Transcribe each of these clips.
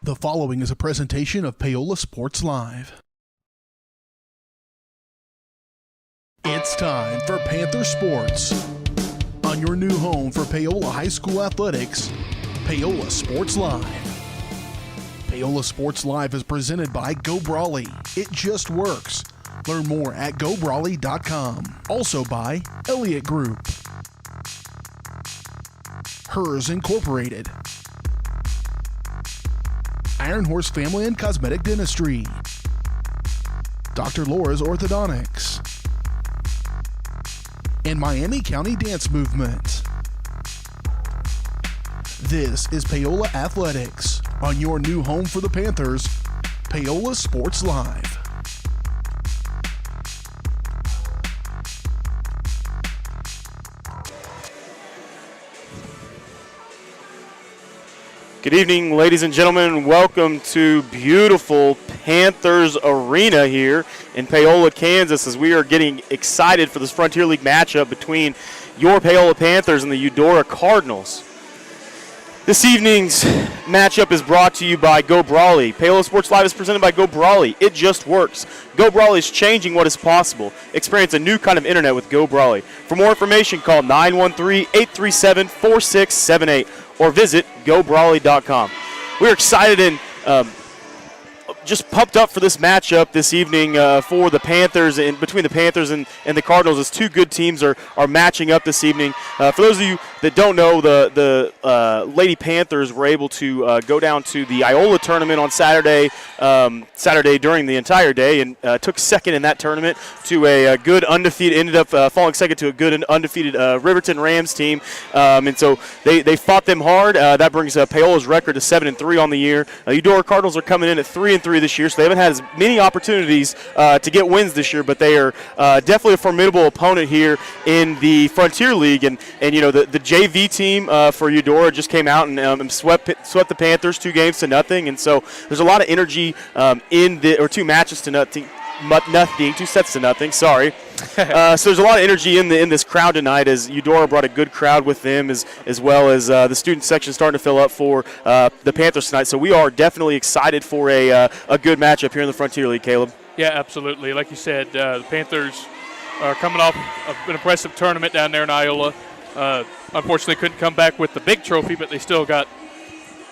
The following is a presentation of Paola Sports Live. It's time for Panther Sports. On your new home for Paola High School athletics, Paola Sports Live. Paola Sports Live is presented by Go Brawley. It just works. Learn more at gobrawley.com. Also by Elliott Group. Hers Incorporated. Iron Horse Family and Cosmetic Dentistry. Dr. Laura's Orthodontics. And Miami County Dance Movement. This is Paola Athletics. On your new home for the Panthers, Paola Sports Live. Good evening, ladies and gentlemen. Welcome to beautiful Panthers Arena here in Paola, Kansas, as we are getting excited for this Frontier League matchup between your Paola Panthers and the Eudora Cardinals. This evening's matchup is brought to you by Go Brawley. Paola Sports Live is presented by Go Brawley. It just works. Go Brawley is changing what is possible. Experience a new kind of internet with Go Brawley. For more information, call 913-837-4678 or visit gobrawley.com. We're excited and just pumped up for this matchup this evening for the Panthers, and between the Panthers and the Cardinals, as two good teams are matching up this evening. For those of you that don't know, the Lady Panthers were able to go down to the Iola tournament on Saturday during the entire day, and took second in that tournament to a good undefeated, ended up falling second to a good undefeated Riverton Rams team. And so they fought them hard. That brings Paola's record to 7-3 on the year. Eudora Cardinals are coming in at 3-3 this year, so they haven't had as many opportunities to get wins this year, but they are definitely a formidable opponent here in the Frontier League. And you know, the JV team for Eudora just came out and swept the Panthers 2-0, and so there's a lot of energy in the, or 2 matches to nothing. 2 sets to nothing, sorry. So there's a lot of energy in this crowd tonight, as Eudora brought a good crowd with them, as well as the student section starting to fill up for the Panthers tonight. So we are definitely excited for a good matchup here in the Frontier League, Caleb. Yeah, absolutely. Like you said, the Panthers are coming off an impressive tournament down there in Iola. Unfortunately, couldn't come back with the big trophy, but they still got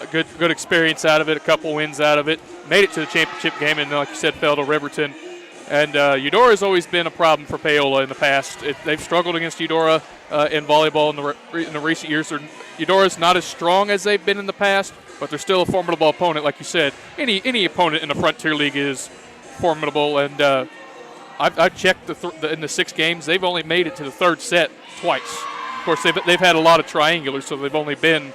a good experience out of it, a couple wins out of it. Made it to the championship game, and like you said, fell to Riverton. And Eudora has always been a problem for Paola in the past. They've struggled against Eudora in volleyball in the recent years. Eudora's not as strong as they've been in the past, but they're still a formidable opponent. Like you said, any opponent in the Frontier League is formidable. And I've checked in the 6 games, they've only made it to the 3rd set twice. Of course, they've had a lot of triangulars, so they've only been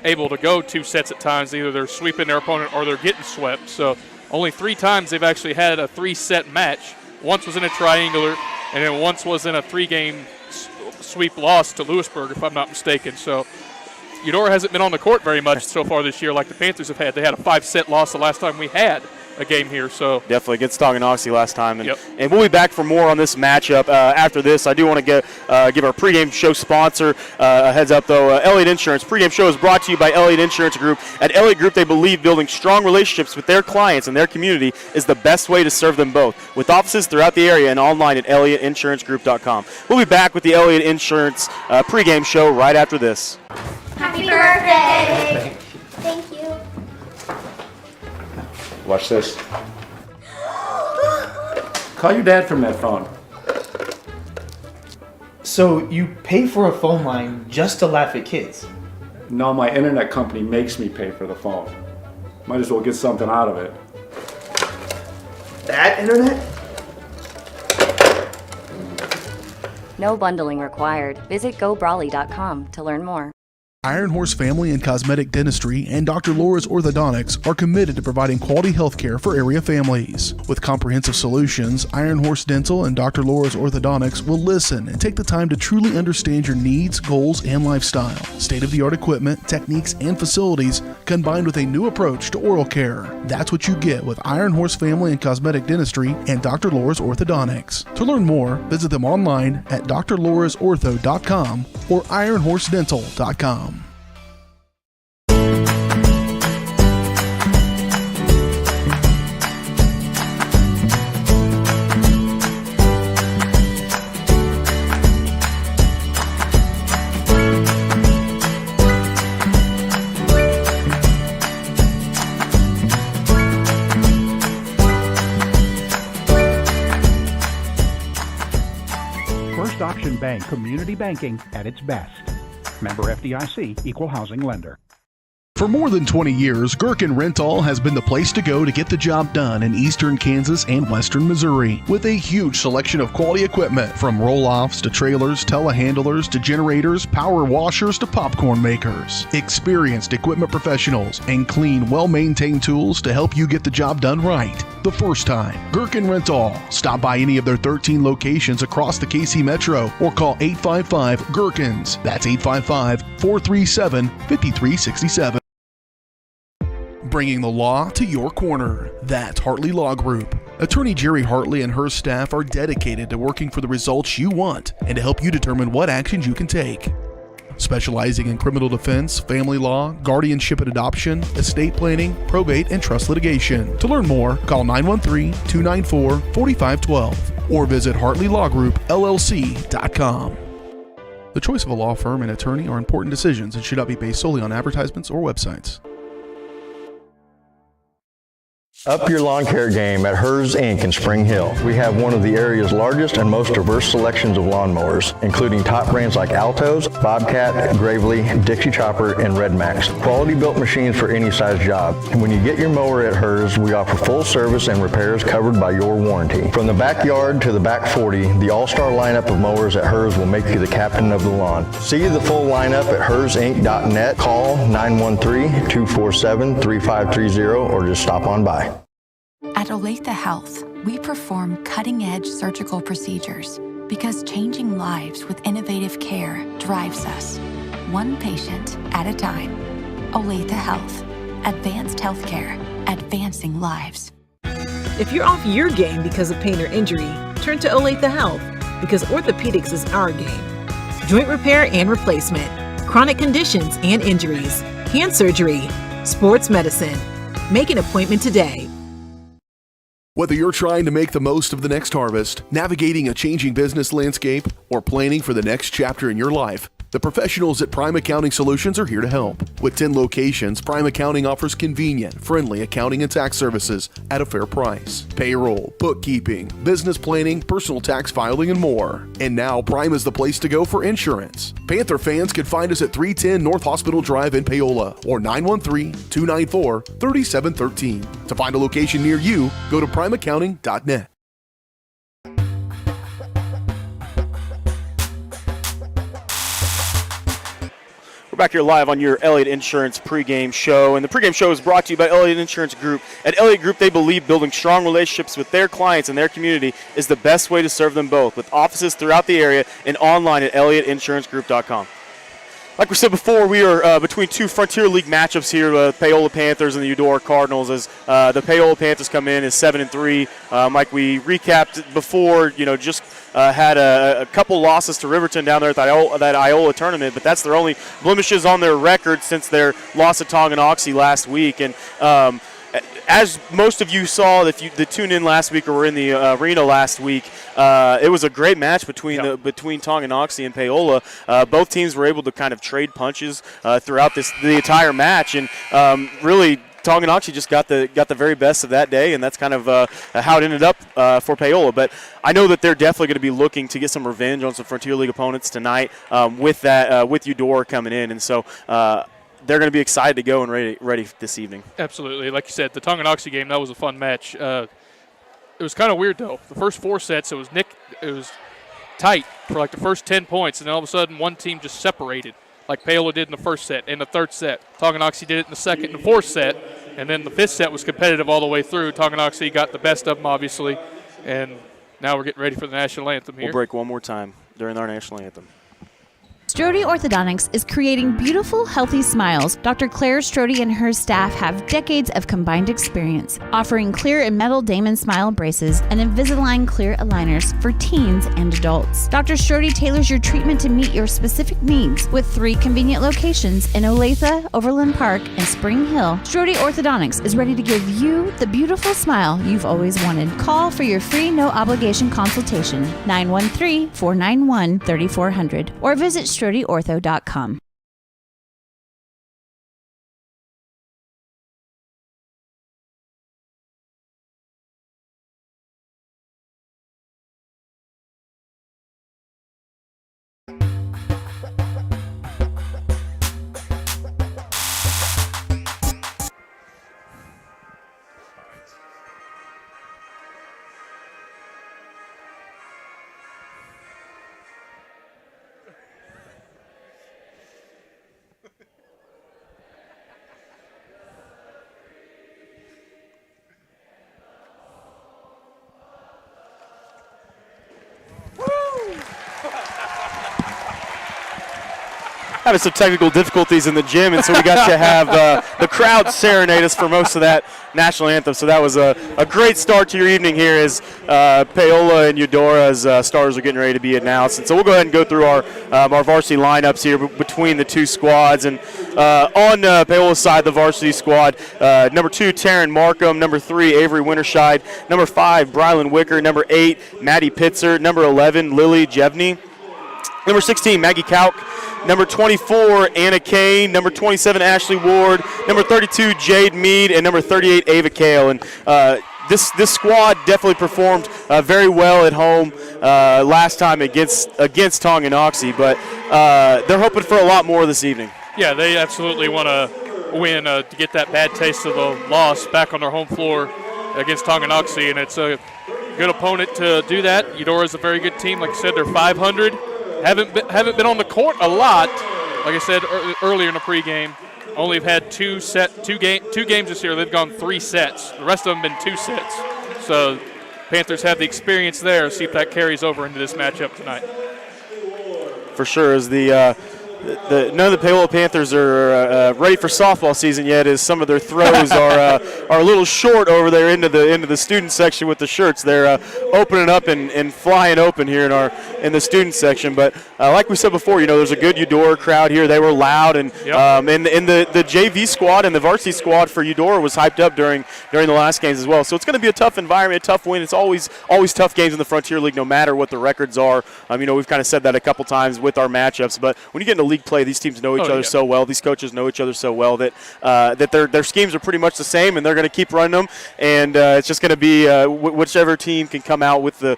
able to go 2 sets at times. Either they're sweeping their opponent or they're getting swept. So only 3 times they've actually had a 3-set match. Once was in a triangular, and then once was in a 3-game sweep loss to Lewisburg, if I'm not mistaken. So Eudora hasn't been on the court very much so far this year like the Panthers have had. They had a 5-set loss the last time we had a game here. So definitely against Tonganoxie last time. And we'll be back for more on this matchup after this. I do want to give our pregame show sponsor a heads up, though. Elliott Insurance. Pregame show is brought to you by Elliott Insurance Group. At Elliott Group, they believe building strong relationships with their clients and their community is the best way to serve them both, with offices throughout the area and online at ElliottInsuranceGroup.com. We'll be back with the Elliott Insurance pregame show right after this. Happy birthday! Thank you. Watch this. Call your dad from that phone. So you pay for a phone line just to laugh at kids? No, my internet company makes me pay for the phone. Might as well get something out of it. That internet? No bundling required. Visit gobrawley.com to learn more. Iron Horse Family and Cosmetic Dentistry and Dr. Laura's Orthodontics are committed to providing quality health care for area families. With comprehensive solutions, Iron Horse Dental and Dr. Laura's Orthodontics will listen and take the time to truly understand your needs, goals, and lifestyle. State-of-the-art equipment, techniques, and facilities combined with a new approach to oral care. That's what you get with Iron Horse Family and Cosmetic Dentistry and Dr. Laura's Orthodontics. To learn more, visit them online at drlaurasortho.com or ironhorsedental.com. Foundation Bank, community banking at its best. Member FDIC, Equal Housing Lender. For more than 20 years, Gherkin Rental has been the place to go to get the job done in eastern Kansas and western Missouri. With a huge selection of quality equipment, from roll-offs to trailers, telehandlers to generators, power washers to popcorn makers. Experienced equipment professionals and clean, well-maintained tools to help you get the job done right the first time. Gherkin Rental. Stop by any of their 13 locations across the KC Metro or call 855-GHERKINS. That's 855-437-5367. Bringing the law to your corner. That's Hartley Law Group. Attorney Jerry Hartley and her staff are dedicated to working for the results you want and to help you determine what actions you can take. Specializing in criminal defense, family law, guardianship and adoption, estate planning, probate, and trust litigation. To learn more, call 913-294-4512 or visit HartleyLawGroupLLC.com. The choice of a law firm and attorney are important decisions and should not be based solely on advertisements or websites. Up your lawn care game at Hers Inc. in Spring Hill. We have one of the area's largest and most diverse selections of lawnmowers, including top brands like Altos, Bobcat, Gravely, Dixie Chopper, and Red Max. Quality built machines for any size job. And when you get your mower at Hers, we offer full service and repairs covered by your warranty. From the backyard to the back 40, the all-star lineup of mowers at Hers will make you the captain of the lawn. See the full lineup at hersinc.net. Call 913-247-3530 or just stop on by. At Olathe Health, we perform cutting-edge surgical procedures because changing lives with innovative care drives us, one patient at a time. Olathe Health, advanced healthcare, advancing lives. If you're off your game because of pain or injury, turn to Olathe Health because orthopedics is our game. Joint repair and replacement, chronic conditions and injuries, hand surgery, sports medicine. Make an appointment today. Whether you're trying to make the most of the next harvest, navigating a changing business landscape, or planning for the next chapter in your life, the professionals at Prime Accounting Solutions are here to help. With 10 locations, Prime Accounting offers convenient, friendly accounting and tax services at a fair price. Payroll, bookkeeping, business planning, personal tax filing, and more. And now Prime is the place to go for insurance. Panther fans can find us at 310 North Hospital Drive in Paola or 913-294-3713. To find a location near you, go to primeaccounting.net. We're back here live on your Elliott Insurance pregame show, and the pregame show is brought to you by Elliott Insurance Group. At Elliott Group, they believe building strong relationships with their clients and their community is the best way to serve them both, with offices throughout the area and online at ElliottInsuranceGroup.com. Like we said before, we are between two Frontier League matchups here, the Paola Panthers and the Eudora Cardinals. As the Paola Panthers come in as 7-3, like we recapped before, just had a couple losses to Riverton down there at that Iola tournament, but that's their only blemishes on their record since their loss to Tonganoxie last week. And as most of you saw, if you tuned in last week or were in the arena last week, it was a great match between Tonganoxie and Paola. Both teams were able to kind of trade punches throughout the entire match, and really Tonganoxie just got the very best of that day, and that's kind of how it ended up for Paola. But I know that they're definitely going to be looking to get some revenge on some Frontier League opponents tonight with Eudora coming in, and so they're going to be excited to go and ready this evening. Absolutely. Like you said, the Tonganoxie game, that was a fun match. It was kind of weird, though. The first 4 sets, it was tight for like the first 10 points, and then all of a sudden one team just separated, like Paola did in the first set and the third set. Tonganoxie did it in the second and the fourth set, and then the fifth set was competitive all the way through. Tonganoxie got the best of them, obviously, and now we're getting ready for the national anthem here. We'll break one more time during our national anthem. Strode Orthodontics is creating beautiful, healthy smiles. Dr. Claire Strode and her staff have decades of combined experience, offering clear and metal Damon smile braces and Invisalign clear aligners for teens and adults. Dr. Strode tailors your treatment to meet your specific needs with 3 convenient locations in Olathe, Overland Park, and Spring Hill. Strode Orthodontics is ready to give you the beautiful smile you've always wanted. Call for your free no-obligation consultation, 913-491-3400, or visit StrodeOrtho.com. having some technical difficulties in the gym, and so we got to have the crowd serenade us for most of that national anthem. So that was a great start to your evening here as Paola and Eudora's stars are getting ready to be announced. And so we'll go ahead and go through our varsity lineups here between the two squads. And on Paola's side, the varsity squad, number 2, Taryn Markham, number 3, Avery Winterscheid, number 5, Brylan Wicker, number 8, Maddie Pitzer, number 11, Lily Jevney, number 16, Maggie Kauk, number 24, Anna Kane, number 27, Ashley Ward, number 32, Jade Mead, and number 38, Ava Kale. And this squad definitely performed very well at home last time against Tonganoxie, but they're hoping for a lot more this evening. Yeah, they absolutely want to win to get that bad taste of the loss back on their home floor against Tonganoxie, and it's a good opponent to do that. Eudora is a very good team. Like I said, they're 500. Haven't been on the court a lot. Like I said earlier in the pregame, only have had two games this year. They've gone 3 sets. The rest of them have been 2 sets. So Panthers have the experience there. See if that carries over into this matchup tonight. For sure, as none of the Paola Panthers are ready for softball season yet, as some of their throws are a little short over there into the student section with the shirts. They're opening up and flying open here in the student section. But like we said before, there's a good Eudora crowd here. They were loud, and and the JV squad and the varsity squad for Eudora was hyped up during the last games as well. So it's going to be a tough environment, a tough win. It's always tough games in the Frontier League, no matter what the records are. We've kind of said that a couple times with our matchups, but when you get into league play, these teams know each other so well. These coaches know each other so well that their schemes are pretty much the same, and they're going to keep running them. And it's just going to be whichever team can come out with the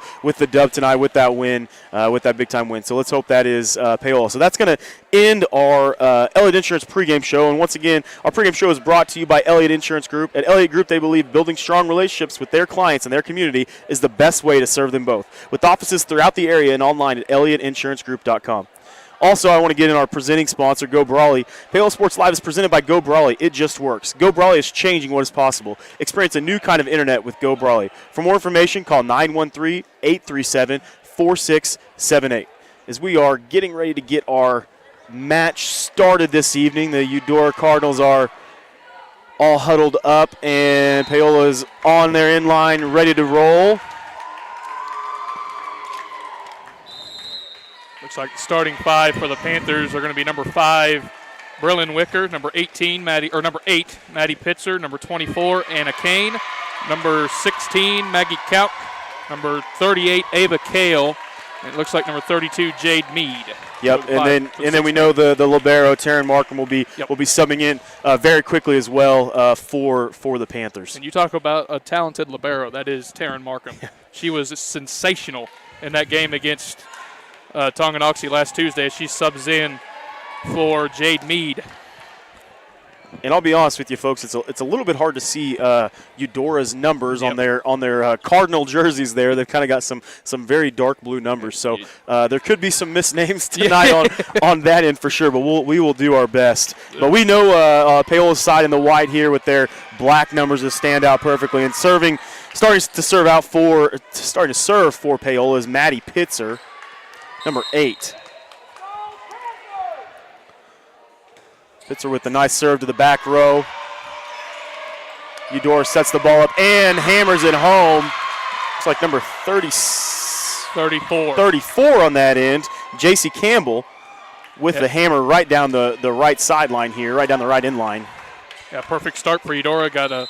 dub tonight with that win, with that big time win. So let's hope that is Paola. So that's going to end our Elliott Insurance pregame show. And once again, our pregame show is brought to you by Elliott Insurance Group. At Elliott Group, they believe building strong relationships with their clients and their community is the best way to serve them both. With offices throughout the area and online at ElliottInsuranceGroup.com. Also, I want to get in our presenting sponsor, Go Brawley. Paola Sports Live is presented by Go Brawley. It just works. Go Brawley is changing what is possible. Experience a new kind of internet with Go Brawley. For more information, call 913-837-4678. As we are getting ready to get our match started this evening, the Eudora Cardinals are all huddled up, and Paola is on their inline, ready to roll. Looks like the starting 5 for the Panthers are going to be number 5, Brylan Wicker, number 8, Maddie Pitzer, number 24, Anna Kane, number 16, Maggie Kauk, number 38, Ava Kale, and it looks like number 32, Jade Mead. Yep, and then we know the libero Taryn Markham will be subbing in very quickly as well for the Panthers. And you talk about a talented libero, that is Taryn Markham. She was sensational in that game against Tonganoxie last Tuesday. She subs in for Jade Mead. And I'll be honest with you, folks, it's a little bit hard to see Eudora's numbers on their Cardinal jerseys there. They've kind of got some very dark blue numbers, so there could be some misnames tonight on that end for sure. But we will do our best. But we know Paola's side in the white here with their black numbers that stand out perfectly. And starting to serve for Paola is Maddie Pitzer, number 8. Pitzer with the nice serve to the back row. Eudora sets the ball up and hammers it home. It's like number 34 on that end. J.C. Campbell with the hammer right down the right sideline here, right down the right end line. Yeah, perfect start for Eudora. Got a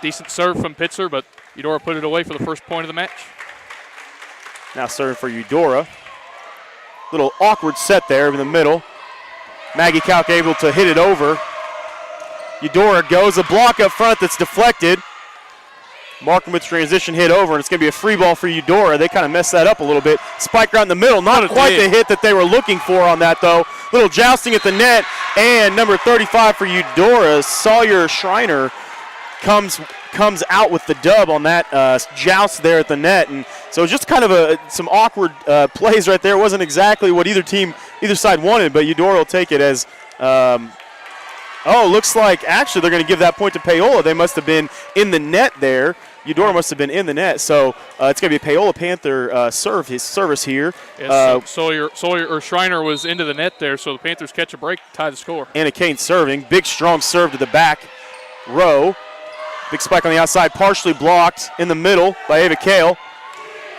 decent serve from Pitzer, but Eudora put it away for the first point of the match. Now serving for Eudora. Little awkward set there in the middle. Maggie Kauk able to hit it over. Eudora goes, a block up front that's deflected. Markham with transition hit over, and it's going to be a free ball for Eudora. They kind of messed that up a little bit. Spike right in the middle. Not quite the hit that they were looking for on that, though. Little jousting at the net, and number 35 for Eudora, Sawyer Schreiner, comes out with the dub on that joust there at the net. And so just kind of some awkward plays right there. It wasn't exactly what either side wanted, but Eudora will take it as looks like actually they're going to give that point to Paola. They must have been in the net there Eudora must have been in the net, so it's going to be a Paola Panther service here. Yes, Schreiner was into the net there, so the Panthers catch a break, tie the score. Anna Kane serving. Big, strong serve to the back row. Big spike on the outside, partially blocked in the middle by Ava Kale.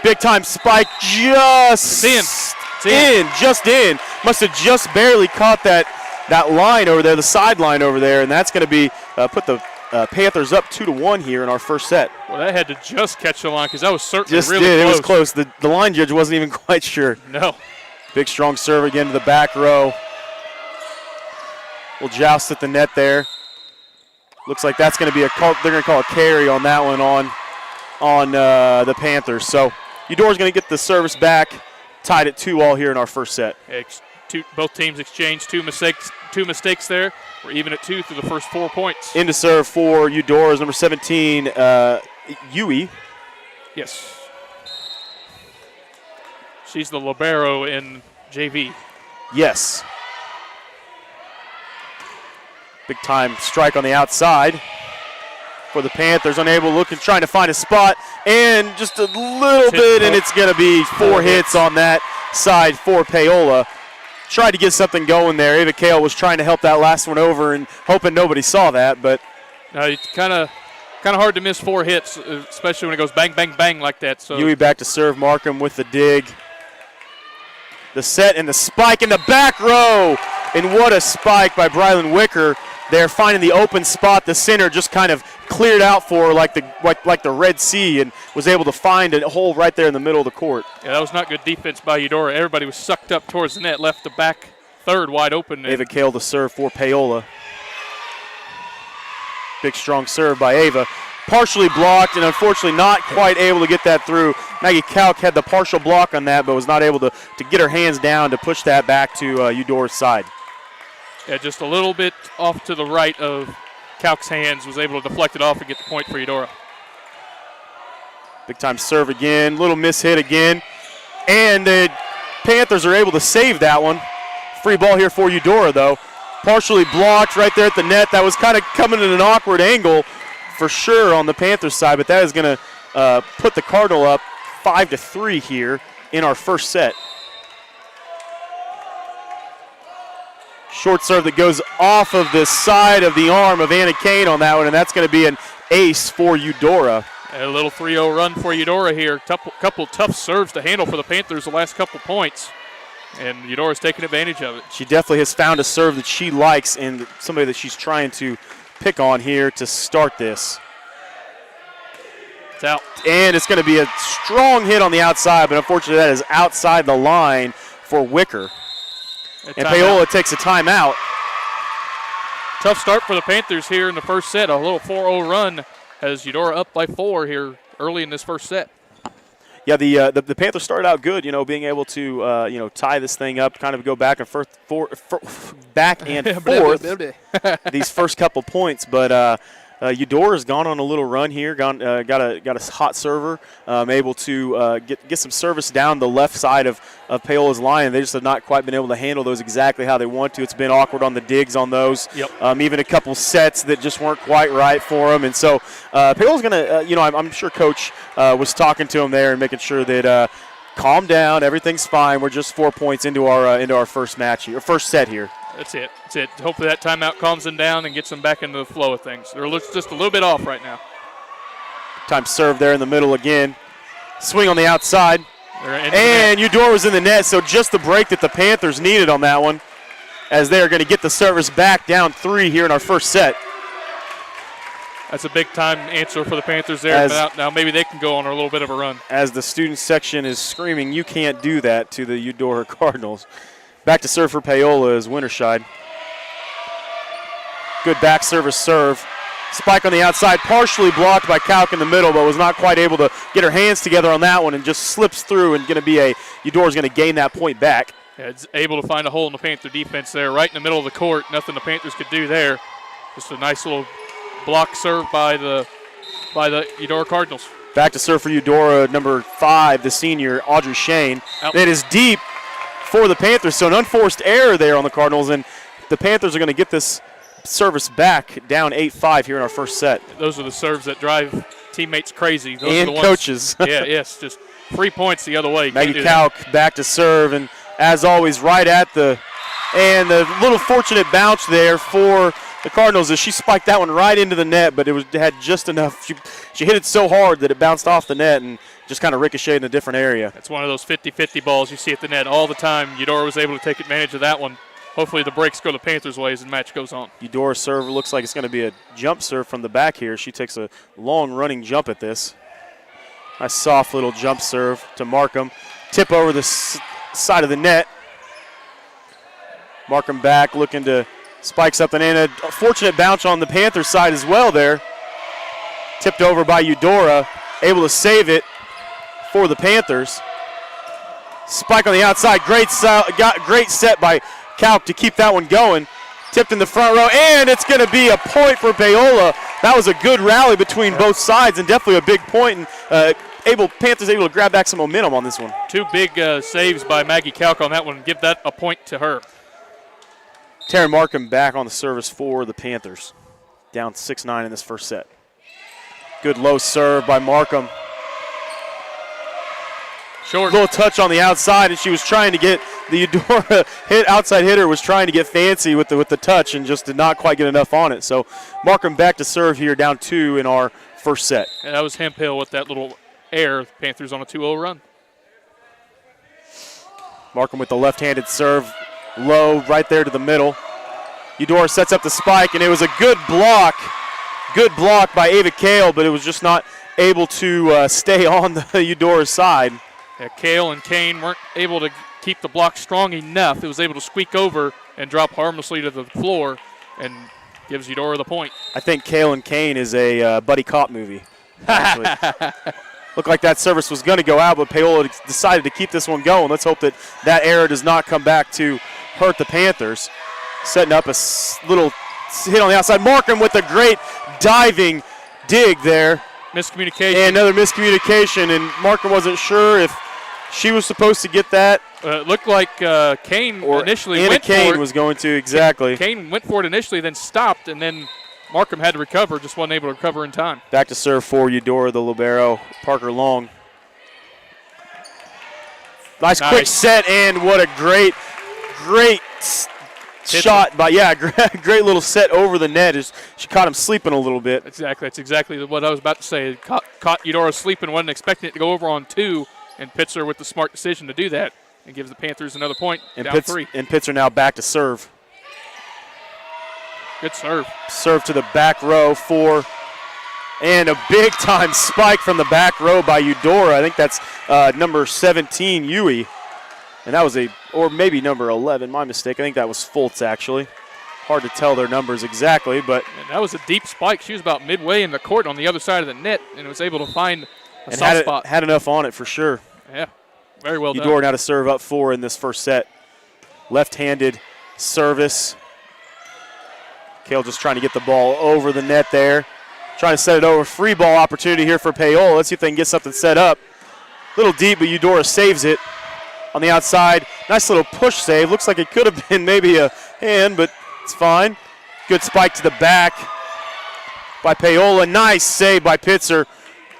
Big time spike, just in. Must have just barely caught that line over there, the sideline over there, and that's going to be put the Panthers up 2-1 here in our first set. Well, that had to just catch the line because that was certainly really close. It was close. The line judge wasn't even quite sure. No. Big, strong serve again to the back row. We'll joust at the net there. Looks like that's going to be they're going to call a carry on that one on the Panthers. So Eudora's going to get the service back, tied at 2-2 here in our first set. Both teams exchanged two mistakes there. We're even at 2 through the first 4 points. In to serve for Eudora's number 17, Yui. Yes. She's the libero in JV. Yes. Big time strike on the outside for the Panthers. Unable, trying to find a spot, and just a little bit, and it's going to be 4 hits on that side for Paola. Tried to get something going there. Ava Kale was trying to help that last one over and hoping nobody saw that, but it's kind of hard to miss 4 hits, especially when it goes bang, bang, bang like that. So Yui back to serve. Markham with the dig. The set and the spike in the back row, and what a spike by Brylan Wicker. They're finding the open spot. The center just kind of cleared out for like the Red Sea and was able to find a hole right there in the middle of the court. Yeah, that was not good defense by Eudora. Everybody was sucked up towards the net, left the back third wide open. Ava Kale to serve for Paola. Big, strong serve by Ava. Partially blocked and unfortunately not quite able to get that through. Maggie Kalk had the partial block on that but was not able to get her hands down to push that back to Eudora's side. Yeah, just a little bit off to the right of Kalk's hands, was able to deflect it off and get the point for Eudora. Big time serve again, little miss hit again, and the Panthers are able to save that one. Free ball here for Eudora though. Partially blocked right there at the net. That was kind of coming at an awkward angle for sure on the Panthers side, but that is going to put the Cardinal up 5-3 here in our first set. Short serve that goes off of the side of the arm of Anna Kane on that one, and that's going to be an ace for Eudora. A little 3-0 run for Eudora here. Couple tough serves to handle for the Panthers the last couple points, and Eudora's taking advantage of it. She definitely has found a serve that she likes and somebody that she's trying to pick on here to start this. It's out. And it's going to be a strong hit on the outside, but unfortunately that is outside the line for Wicker. And Paola takes a timeout. Tough start for the Panthers here in the first set. A little 4-0 run has Eudora up by 4 here early in this first set. Yeah, the Panthers started out good, being able to tie this thing up, kind of go back and forth these first couple points, but Eudora's gone on a little run here. Got a hot server, able to get some service down the left side of Paola's line, and they just have not quite been able to handle those exactly how they want to. It's been awkward on the digs on those. Yep. Even a couple sets that just weren't quite right for them, and so Paola's going to, I'm sure Coach was talking to him there and making sure that calm down, everything's fine. We're just 4 points into our first match here, first set here. That's it. Hopefully that timeout calms them down and gets them back into the flow of things. They're just a little bit off right now. Time serve there in the middle again. Swing on the outside. And Eudora was in the net, so just the break that the Panthers needed on that one, as they are going to get the service back down 3 here in our first set. That's a big-time answer for the Panthers there. Now maybe they can go on a little bit of a run. As the student section is screaming, you can't do that to the Eudora Cardinals. Back to serve for Paola is Winterscheid. Good back service serve. Spike on the outside, partially blocked by Kalk in the middle, but was not quite able to get her hands together on that one and just slips through, and Eudora's going to gain that point back. Yeah, it's able to find a hole in the Panther defense there, right in the middle of the court. Nothing the Panthers could do there. Just a nice little block serve by the Eudora Cardinals. Back to serve for Eudora, number 5, the senior, Audrey Shane. That is deep for the Panthers, so an unforced error there on the Cardinals, and the Panthers are going to get this service back down 8-5 here in our first set. Those are the serves that drive teammates crazy. Those and are the ones, coaches. yes, just 3 points the other way. Maggie Kalk back to serve, and as always, right at the little fortunate bounce there for the Cardinals as she spiked that one right into the net, but it had just enough. She hit it so hard that it bounced off the net and just kind of ricocheted in a different area. It's one of those 50-50 balls you see at the net all the time. Eudora was able to take advantage of that one. Hopefully the breaks go the Panthers' way as the match goes on. Eudora's serve looks like it's going to be a jump serve from the back here. She takes a long running jump at this. Nice soft little jump serve to Markham. Tip over the side of the net. Markham back looking to spike something in. A fortunate bounce on the Panthers side as well there. Tipped over by Eudora. Able to save it for the Panthers. Spike on the outside. Great set by Kalk to keep that one going. Tipped in the front row, and it's going to be a point for Paola. That was a good rally between both sides and definitely a big point. And Panthers able to grab back some momentum on this one. 2 big saves by Maggie Kalk on that one. Give that a point to her. Taryn Markham back on the service for the Panthers. Down 6-9 in this first set. Good low serve by Markham. Short. Little touch on the outside, and she was trying to get the Eudora outside hitter was trying to get fancy with the touch and just did not quite get enough on it. So Markham back to serve here, down 2 in our first set. And that was Hemphill with that little air. Panthers on a 2-0 run. Markham with the left-handed serve, low right there to the middle. Eudora sets up the spike, and it was a good block by Ava Kale, but it was just not able to stay on the Eudora side. Yeah, Kale and Kane weren't able to keep the block strong enough. It was able to squeak over and drop harmlessly to the floor and gives Eudora the point. I think Kale and Kane is a buddy cop movie, actually. Looked like that service was going to go out, but Paola decided to keep this one going. Let's hope that error does not come back to hurt the Panthers. Setting up a little hit on the outside. Markham with a great diving dig there. Miscommunication. And another miscommunication, and Markham wasn't sure if she was supposed to get that. It looked like Kane initially Anna went Kane for it. was going to, exactly. Kane went for it initially, then stopped, and then Markham had to recover, just wasn't able to recover in time. Back to serve for Eudora, the libero, Parker Long. Nice quick set, and what a great shot great little set over the net. She caught him sleeping a little bit. Exactly. That's exactly what I was about to say. Caught Eudora sleeping, wasn't expecting it to go over on 2, and Pitzer with the smart decision to do that and gives the Panthers another point, down 3. And Pitzer now back to serve. Good serve. Serve to the back row and a big-time spike from the back row by Eudora. I think that's number 17, Yui. And that was or maybe number 11, my mistake. I think that was Fultz, actually. Hard to tell their numbers exactly, but. And that was a deep spike. She was about midway in the court on the other side of the net and was able to find a soft spot. Had enough on it for sure. Yeah, very well done. Eudora now to serve up 4 in this first set. Left-handed service. Kale just trying to get the ball over the net there. Trying to set it over. Free ball opportunity here for Paola. Let's see if they can get something set up. A little deep, but Eudora saves it. On the outside, nice little push save. Looks like it could have been maybe a hand, but it's fine. Good spike to the back by Paola. Nice save by Pitzer.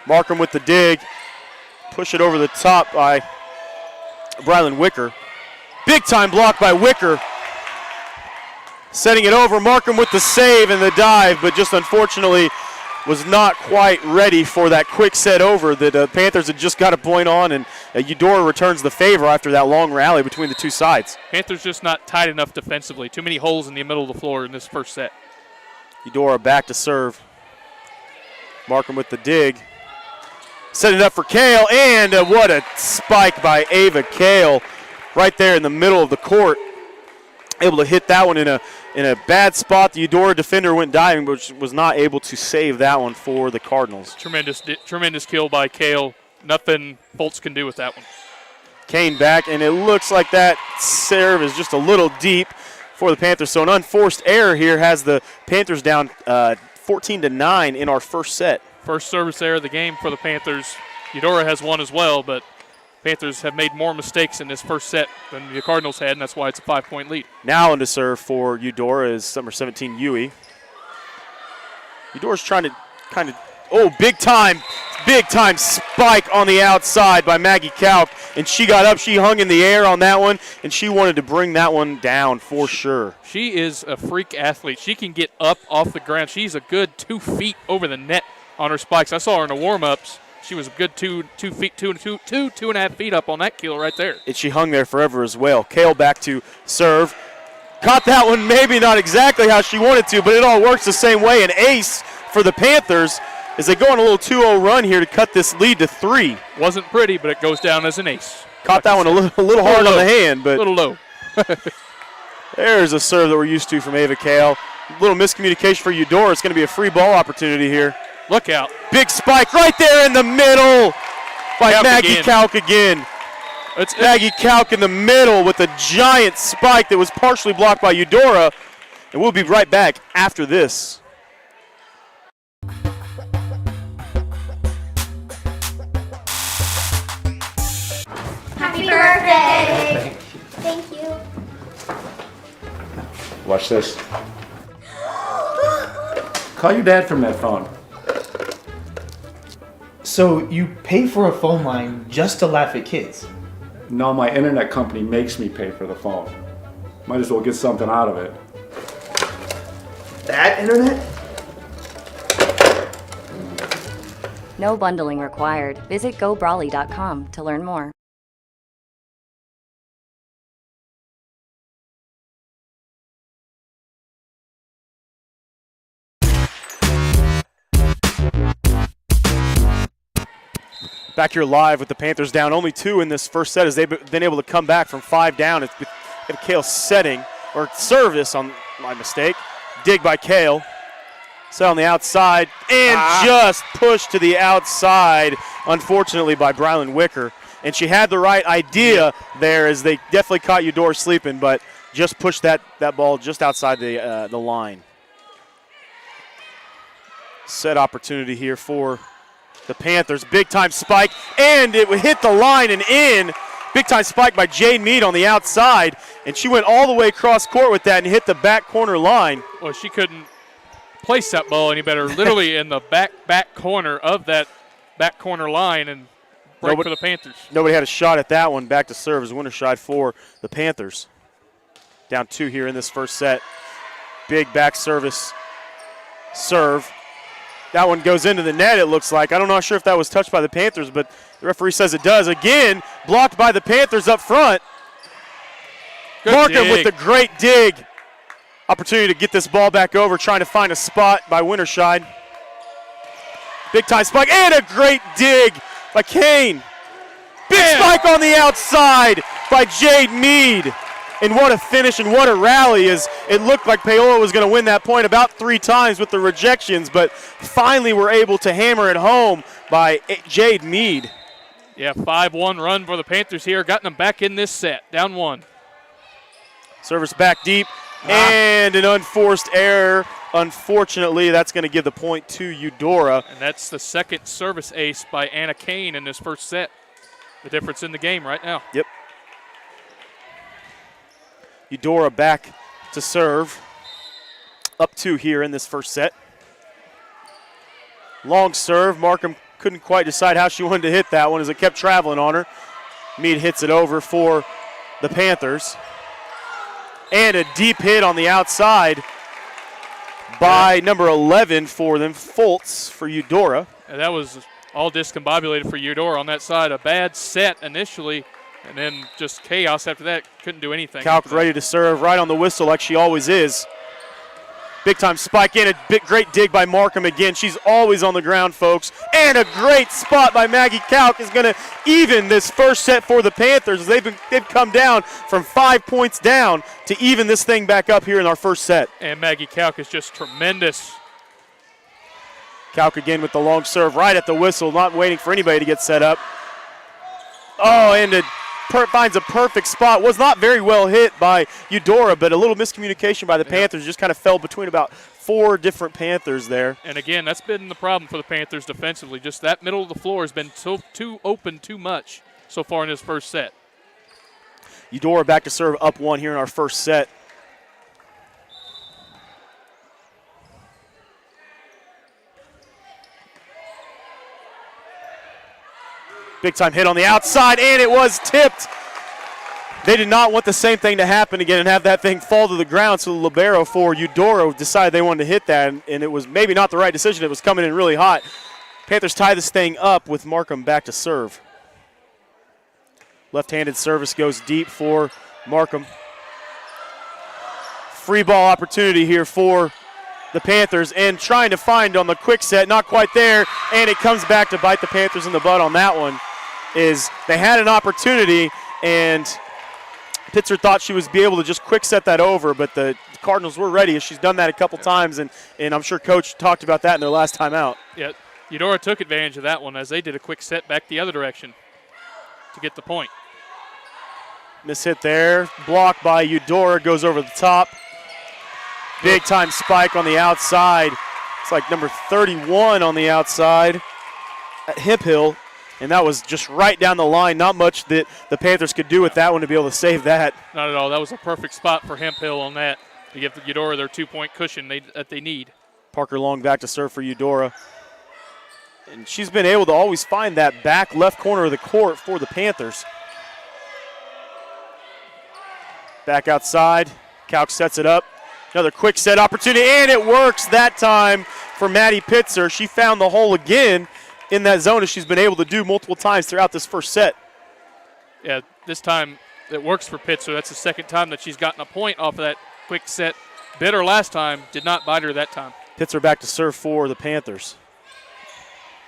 Markham with the dig. Push it over the top by Brylan Wicker. Big time block by Wicker. Setting it over. Markham with the save and the dive, but just unfortunately was not quite ready for that quick set over that Panthers had just got a point on, and Eudora returns the favor after that long rally between the two sides. Panthers just not tight enough defensively. Too many holes in the middle of the floor in this first set. Eudora back to serve. Markham with the dig. Set it up for Kale, and what a spike by Ava Kale right there in the middle of the court. Able to hit that one in a bad spot. The Eudora defender went diving, but was not able to save that one for the Cardinals. Tremendous kill by Kale. Nothing Fultz can do with that one. Kane back, and it looks like that serve is just a little deep for the Panthers. So an unforced error here has the Panthers down 14-9 in our first set. First service error of the game for the Panthers. Eudora has one as well, but Panthers have made more mistakes in this first set than the Cardinals had, and that's why it's a 5-point lead. Now into serve for Eudora is number 17, Yui. Eudora's trying to kind of Oh, big time spike on the outside by Maggie Kalk. And she got up, she hung in the air on that one, and she wanted to bring that one down for sure. She is a freak athlete. She can get up off the ground. She's a good 2 feet over the net on her spikes. I saw her in the warm-ups. She was a good 2 feet, 2.5 feet up on that keel right there. And she hung there forever as well. Kale back to serve. Caught that one maybe not exactly how she wanted to, but it all works the same way. An ace for the Panthers as they go on a little 2-0 run here to cut this lead to 3. Wasn't pretty, but it goes down as an ace. Caught that one a little hard on the hand, but a little low. There's a serve that we're used to from Ava Kale. A little miscommunication for Eudora. It's going to be a free ball opportunity here. Look out. Big spike right there in the middle by Maggie Kalk again. It's Maggie Kalk in the middle with a giant spike that was partially blocked by Eudora. And we'll be right back after this. Happy birthday! Thank you. Watch this. Call your dad from that phone. So you pay for a phone line just to laugh at kids? No, my internet company makes me pay for the phone. Might as well get something out of it. That internet? No bundling required. Visit gobrawley.com to learn more. Back here live with the Panthers down only 2 in this first set as they've been able to come back from 5 down. It's been Kale setting, or service on my mistake. Dig by Kale. Set on the outside and just pushed to the outside, unfortunately, by Brylan Wicker. And she had the right idea there as they definitely caught Eudora sleeping, but just pushed that ball just outside the line. Set opportunity here for the Panthers. Big time spike, and it hit the line and in. Big time spike by Jade Mead on the outside, and she went all the way across court with that and hit the back corner line. Well, she couldn't place that ball any better. Literally in the back corner of that back corner line and break for the Panthers. Nobody had a shot at that one. Back to serve as Winterside for the Panthers. Down 2 here in this first set. Big back service serve. That one goes into the net, it looks like. I'm not sure if that was touched by the Panthers, but the referee says it does. Again, blocked by the Panthers up front. Markham with the great dig. Opportunity to get this ball back over, trying to find a spot by Winterside. Big time spike, and a great dig by Kane. Big spike on the outside by Jade Mead. And what a finish and what a rally, as it looked like Paola was going to win that point about 3 times with the rejections, but finally were able to hammer it home by Jade Mead. Yeah, 5-1 run for the Panthers here, gotten them back in this set, down 1. Service back deep, and an unforced error. Unfortunately, that's going to give the point to Eudora. And that's the second service ace by Anna Kane in this first set. The difference in the game right now. Yep. Eudora back to serve. Up 2 here in this first set. Long serve. Markham couldn't quite decide how she wanted to hit that one as it kept traveling on her. Mead hits it over for the Panthers. And a deep hit on the outside by number 11 for them, Foltz for Eudora. And that was all discombobulated for Eudora on that side. A bad set initially, and then just chaos after that. Couldn't do anything. Kalk ready to serve, right on the whistle like she always is. Big time spike in, a great dig by Markham again. She's always on the ground, folks. And a great spot by Maggie Kalk is going to even this first set for the Panthers. They've come down from 5 points down to even this thing back up here in our first set. And Maggie Kalk is just tremendous. Kalk again with the long serve right at the whistle, not waiting for anybody to get set up. Oh, and it finds a perfect spot. Was not very well hit by Eudora, but a little miscommunication by the Panthers. Just kind of fell between about 4 different Panthers there. And again, that's been the problem for the Panthers defensively. Just that middle of the floor has been too open too much so far in this first set. Eudora back to serve up 1 here in our first set. Big time hit on the outside, and it was tipped. They did not want the same thing to happen again and have that thing fall to the ground, so the libero for Eudora decided they wanted to hit that, and it was maybe not the right decision. It was coming in really hot. Panthers tie this thing up with Markham back to serve. Left-handed service goes deep for Markham. Free ball opportunity here for the Panthers, and trying to find on the quick set, not quite there, and it comes back to bite the Panthers in the butt on that one. Is they had an opportunity, and Pitzer thought she was be able to just quick set that over, but the Cardinals were ready. She's done that a couple times, and I'm sure Coach talked about that in their last time out. Yeah, Eudora took advantage of that one as they did a quick set back the other direction to get the point. Miss hit there, blocked by Eudora, goes over the top. Big time spike on the outside. It's like number 31 on the outside at Hip Hill. And that was just right down the line. Not much that the Panthers could do with that one to be able to save that. Not at all. That was a perfect spot for Hemphill on that to give Eudora their 2-point cushion that they need. Parker Long back to serve for Eudora. And she's been able to always find that back left corner of the court for the Panthers. Back outside. Couch sets it up. Another quick set opportunity, and it works that time for Maddie Pitzer. She found the hole again in that zone, as she's been able to do multiple times throughout this first set. Yeah, this time it works for Pitzer. That's the second time that she's gotten a point off of that quick set. Bit her last time, did not bite her that time. Pitzer back to serve for the Panthers.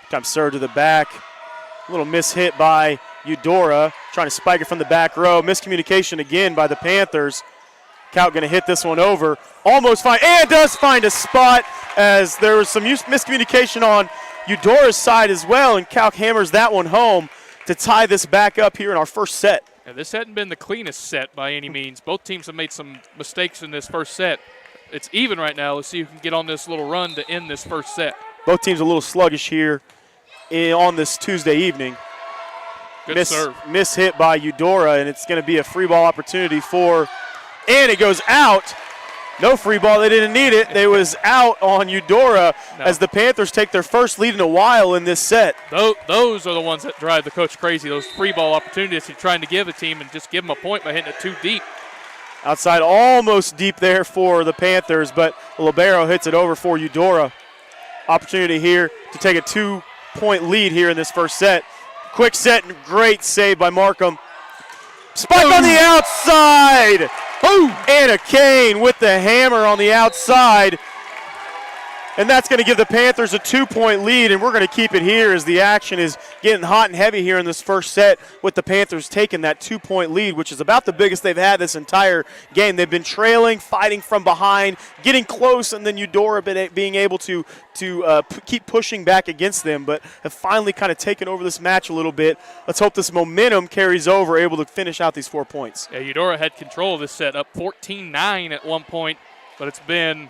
Time serve to the back. A little miss hit by Eudora, trying to spike it from the back row. Miscommunication again by the Panthers. Count going to hit this one over. Almost find, and does find a spot, as there was some miscommunication on Eudora's side as well, and Calc hammers that one home to tie this back up here in our first set. Yeah, this hadn't been the cleanest set by any means. Both teams have made some mistakes in this first set. It's even right now. Let's see who can get on this little run to end this first set. Both teams a little sluggish here on this Tuesday evening. Good serve. Miss hit by Eudora, and it's going to be a free ball opportunity for, and it goes out. No free ball, they didn't need it. They was out on Eudora as the Panthers take their first lead in a while in this set. Those are the ones that drive the coach crazy, those free ball opportunities he's trying to give a team and just give them a point by hitting it too deep. Outside almost deep there for the Panthers, but Libero hits it over for Eudora. Opportunity here to take a 2-point lead here in this first set. Quick set and great save by Markham. Spike on the outside. Boom! Anna Kane with the hammer on the outside. And that's going to give the Panthers a 2-point lead, and we're going to keep it here as the action is getting hot and heavy here in this first set, with the Panthers taking that 2-point lead, which is about the biggest they've had this entire game. They've been trailing, fighting from behind, getting close, and then Eudora being able to keep pushing back against them, but have finally kind of taken over this match a little bit. Let's hope this momentum carries over, able to finish out these 4 points. Yeah, Eudora had control of this set, up 14-9 at one point, but it's been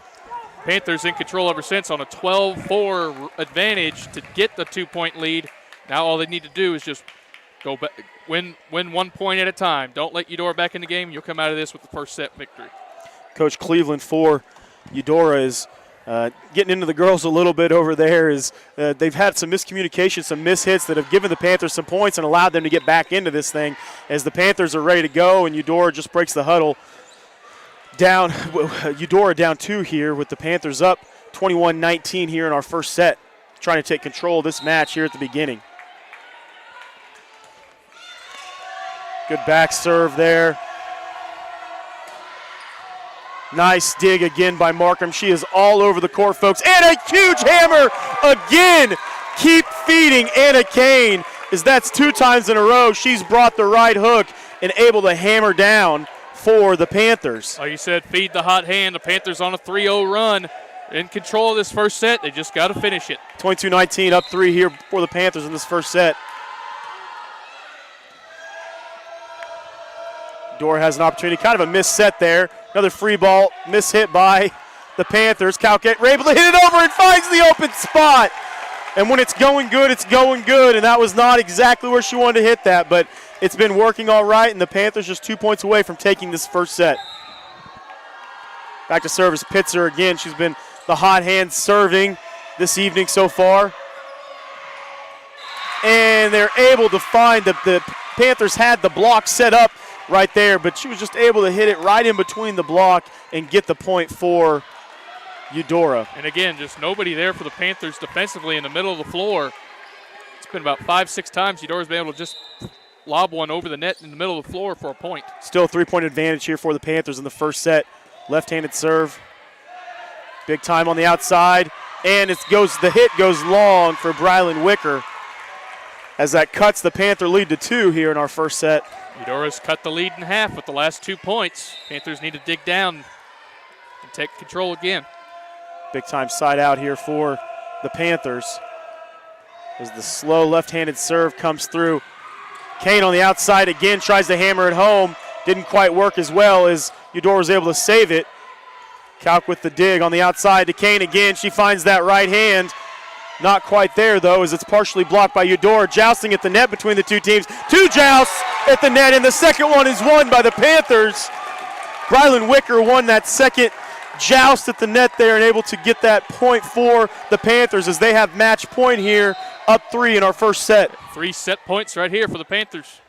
Panthers in control ever since on a 12-4 advantage to get the 2-point lead. Now all they need to do is just go back, win 1 point at a time. Don't let Eudora back in the game. You'll come out of this with the first set victory. Coach Cleveland for Eudora is getting into the girls a little bit over there. They've had some miscommunication, some mishits that have given the Panthers some points and allowed them to get back into this thing, as the Panthers are ready to go and Eudora just breaks the huddle. Eudora down 2 here with the Panthers up 21-19 here in our first set, trying to take control of this match here at the beginning. Good back serve there. Nice dig again by Markham. She is all over the court, folks. And a huge hammer again. Keep feeding Anna Kane, as that's 2 times in a row she's brought the right hook and able to hammer down for the Panthers. Like you said, feed the hot hand. The Panthers on a 3-0 run. In control of this first set. They just got to finish it. 22-19, up 3 here for the Panthers in this first set. Eudora has an opportunity, kind of a missed set there. Another free ball, miss hit by the Panthers. Calcett able to hit it over and finds the open spot. And when it's going good, it's going good. And that was not exactly where she wanted to hit that, but it's been working all right, and the Panthers just 2 points away from taking this first set. Back to service, Pitzer again. She's been the hot hand serving this evening so far. and they're able to find the Panthers had the block set up right there, but she was just able to hit it right in between the block and get the point for Eudora. And again, just nobody there for the Panthers defensively in the middle of the floor. It's been about 5-6 times Eudora's been able to just lob one over the net in the middle of the floor for a point. Still a 3-point advantage here for the Panthers in the first set. Left-handed serve. Big time on the outside. And the hit goes long for Brylan Wicker as that cuts the Panther lead to 2 here in our first set. Eudora's cut the lead in half with the last 2 points. Panthers need to dig down and take control again. Big time side out here for the Panthers as the slow left-handed serve comes through. Kane on the outside again tries to hammer it home. Didn't quite work as well as Eudora was able to save it. Kalk with the dig on the outside to Kane again. She finds that right hand. Not quite there, though, as it's partially blocked by Eudora. Jousting at the net between the two teams. 2 jousts at the net, and the second one is won by the Panthers. Brylan Wicker won that second joust at the net there and able to get that point for the Panthers as they have match point here, up 3 in our first set. 3 set points right here for the Panthers.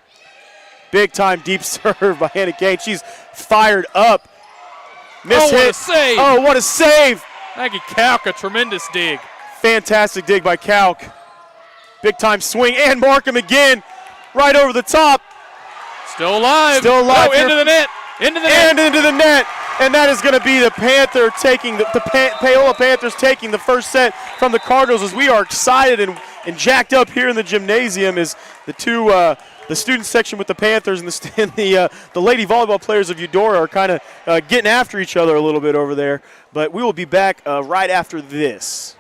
Big time deep serve by Hannah Kane. She's fired up. Miss hit. What a save. Oh, what a save. Maggie Kalk, a tremendous dig. Fantastic dig by Kalk. Big time swing and Markham again. Right over the top. Still alive. Still alive. Oh, into the net. Into the net. And into the net. And that is going to be the Panther taking the Paola Panthers taking the first set from the Cardinals as we are excited and jacked up here in the gymnasium as the student section with the Panthers and the lady volleyball players of Eudora are kind of getting after each other a little bit over there. But we will be back right after this.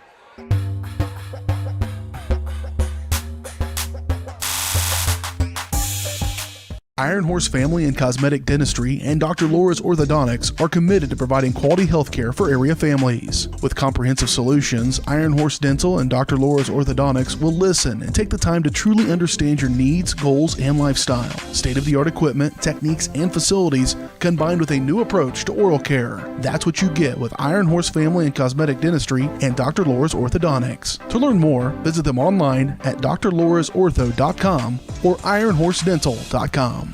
Iron Horse Family and Cosmetic Dentistry and Dr. Laura's Orthodontics are committed to providing quality health care for area families. With comprehensive solutions, Iron Horse Dental and Dr. Laura's Orthodontics will listen and take the time to truly understand your needs, goals, and lifestyle. State-of-the-art equipment, techniques, and facilities combined with a new approach to oral care. That's what you get with Iron Horse Family and Cosmetic Dentistry and Dr. Laura's Orthodontics. To learn more, visit them online at drlaurasortho.com or ironhorsedental.com.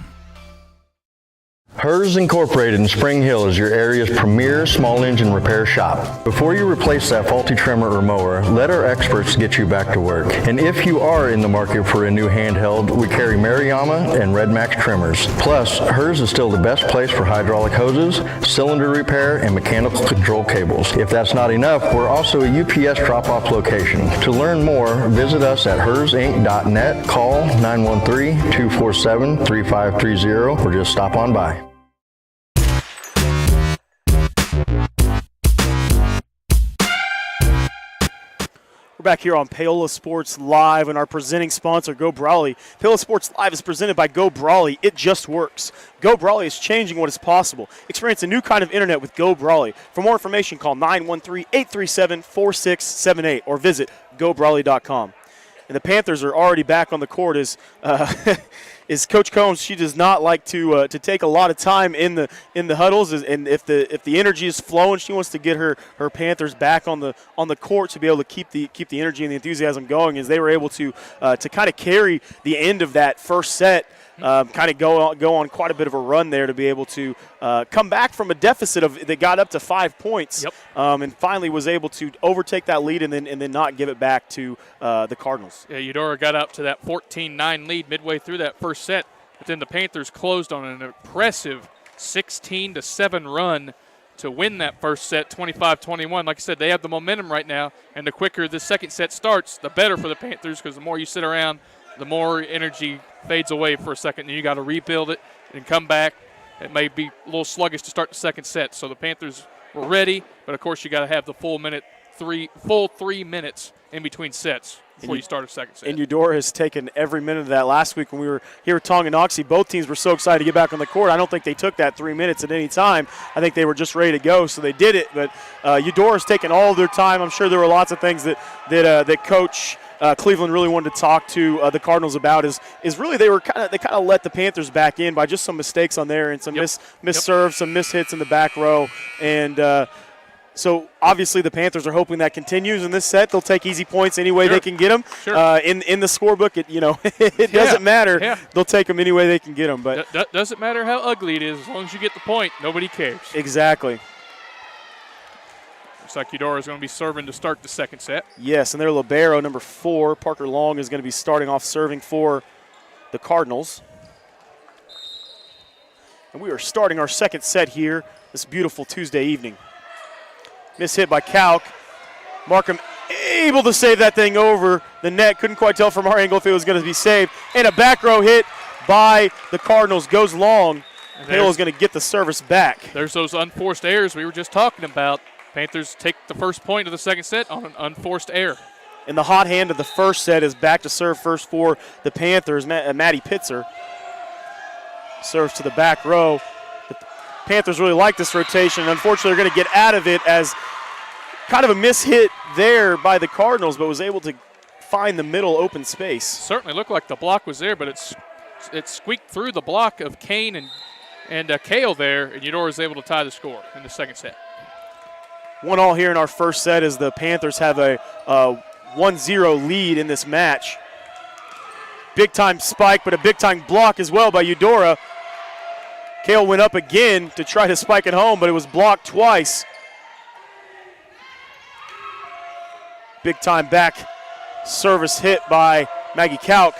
Hers Incorporated in Spring Hill is your area's premier small engine repair shop. Before you replace that faulty trimmer or mower, let our experts get you back to work. And if you are in the market for a new handheld, we carry Maruyama and Red Max trimmers. Plus, Hers is still the best place for hydraulic hoses, cylinder repair, and mechanical control cables. If that's not enough, we're also a UPS drop-off location. To learn more, visit us at hersinc.net, call 913-247-3530, or just stop on by. We're back here on Paola Sports Live and our presenting sponsor, Go Brawley. Paola Sports Live is presented by Go Brawley. It just works. Go Brawley is changing what is possible. Experience a new kind of internet with Go Brawley. For more information, call 913-837-4678 or visit gobrawley.com. And the Panthers are already back on the court as Coach Combs. She does not like to take a lot of time in the huddles, and if the energy is flowing, she wants to get her Panthers back on the court to be able to keep the energy and the enthusiasm going. As they were able to kind of carry the end of that first set. Kind of go on quite a bit of a run there to be able to come back from a deficit that got up to 5 points, and finally was able to overtake that lead and then not give it back to the Cardinals. Yeah, Eudora got up to that 14-9 lead midway through that first set, but then the Panthers closed on an impressive 16-7 run to win that first set, 25-21. Like I said, they have the momentum right now, and the quicker the second set starts, the better for the Panthers, because the more you sit around, the more energy fades away for a second, and you got to rebuild it and come back. It may be a little sluggish to start the second set, so the Panthers were ready, but of course you got to have the full 3 minutes in between sets before you start a second set. And Eudora has taken every minute of that. Last week when we were here at Tonganoxie, both teams were so excited to get back on the court. I don't think they took that 3 minutes at any time. I think they were just ready to go, so they did it. But Eudora's taken all of their time. I'm sure there were lots of things that Coach Cleveland really wanted to talk to the Cardinals about is really they kind of let the Panthers back in by just some mistakes on there and some miss serves, some miss hits in the back row, and So obviously the Panthers are hoping that continues in this set. They'll take easy points any way they can get them. Sure. In the scorebook, it doesn't matter. Yeah. They'll take them any way they can get them. But doesn't matter how ugly it is. As long as you get the point, nobody cares. Exactly. Looks like Eudora is going to be serving to start the second set. Yes, and their libero, number 4, Parker Long, is going to be starting off serving for the Cardinals. And we are starting our second set here this beautiful Tuesday evening. Miss hit by Kalk. Markham able to save that thing over the net. Couldn't quite tell from our angle if it was going to be saved. And a back row hit by the Cardinals goes long. Hill is going to get the service back. There's those unforced errors we were just talking about. Panthers take the first point of the second set on an unforced error. And the hot hand of the first set is back to serve first for the Panthers. Maddie Pitzer serves to the back row. The Panthers really like this rotation. Unfortunately, they're going to get out of it as kind of a mishit there by the Cardinals, but was able to find the middle open space. Certainly looked like the block was there, but it squeaked through the block of Kane and Kale there, and Eudora was able to tie the score in the second set. 1-1 here in our first set as the Panthers have a 1-0 lead in this match. Big-time spike, but a big-time block as well by Eudora. Kale went up again to try to spike it home, but it was blocked twice. Big-time back service hit by Maggie Kalk.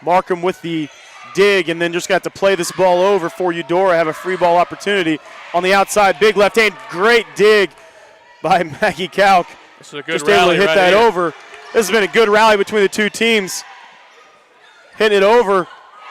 Markham with the dig, and then just got to play this ball over for Eudora, have a free ball opportunity on the outside. Big left hand, great dig by Maggie Kalk. This is a good just able to hit right that here. over. This has been a good rally between the two teams. Hitting it over.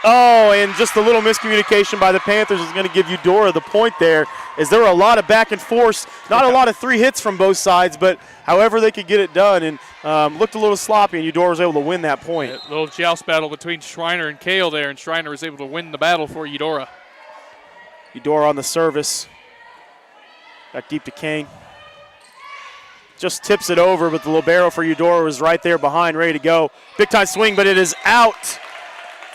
Oh, and just a little miscommunication by the Panthers is going to give Eudora the point there, as there were a lot of back and forth, not a lot of 3 hits from both sides, but however they could get it done, and looked a little sloppy, and Eudora was able to win that point. A little joust battle between Schreiner and Kale there, and Schreiner was able to win the battle for Eudora. Eudora on the service. Back deep to Kane. Just tips it over, but the libero for Eudora was right there behind, ready to go. Big time swing, but it is out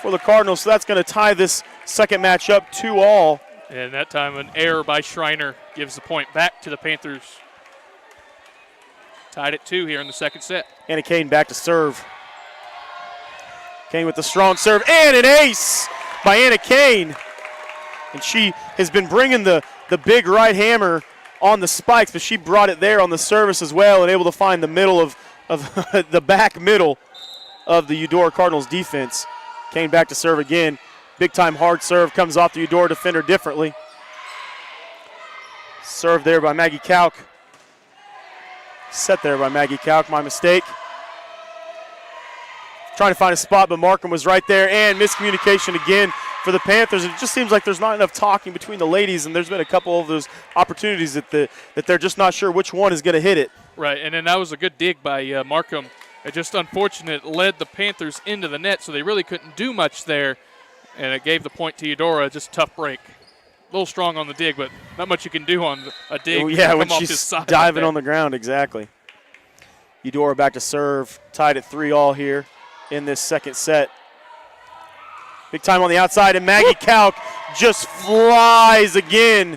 for the Cardinals, so that's going to tie this second match up 2-2. And that time an error by Schreiner gives the point back to the Panthers. Tied at 2 here in the second set. Anna Kane back to serve. Kane with the strong serve, and an ace by Anna Kane. And she has been bringing the big right hammer on the spikes, but she brought it there on the service as well, and able to find the middle of the back middle of the Eudora Cardinals defense. Kane back to serve again. Big time hard serve comes off the Eudora defender differently. Serve there by Maggie Kalk. Set there by Maggie Kalk, my mistake. Trying to find a spot, but Markham was right there, and miscommunication again for the Panthers. It just seems like there's not enough talking between the ladies, and there's been a couple of those opportunities that they're just not sure which one is going to hit it. Right, and then that was a good dig by Markham. It just unfortunate led the Panthers into the net, so they really couldn't do much there, and it gave the point to Eudora. Just a tough break. A little strong on the dig, but not much you can do on a dig. Yeah, when she's diving on the ground, exactly. Eudora back to serve, tied at 3-3 here in this second set. Big time on the outside, and Maggie Kalk just flies again.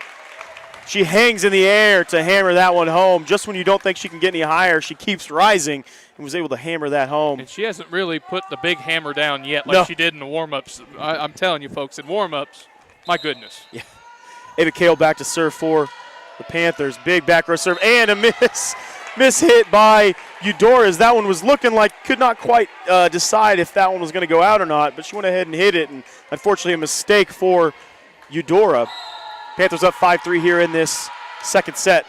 She hangs in the air to hammer that one home. Just when you don't think she can get any higher, she keeps rising and was able to hammer that home. And she hasn't really put the big hammer down yet like she did in the warm-ups. I'm telling you, folks, in warm-ups, my goodness. Yeah. Ava Kale back to serve for the Panthers. Big back row serve, and a miss hit by Eudora, as that one was looking like could not quite decide if that one was going to go out or not, but she went ahead and hit it, and unfortunately a mistake for Eudora. Panthers up 5-3 here in this second set.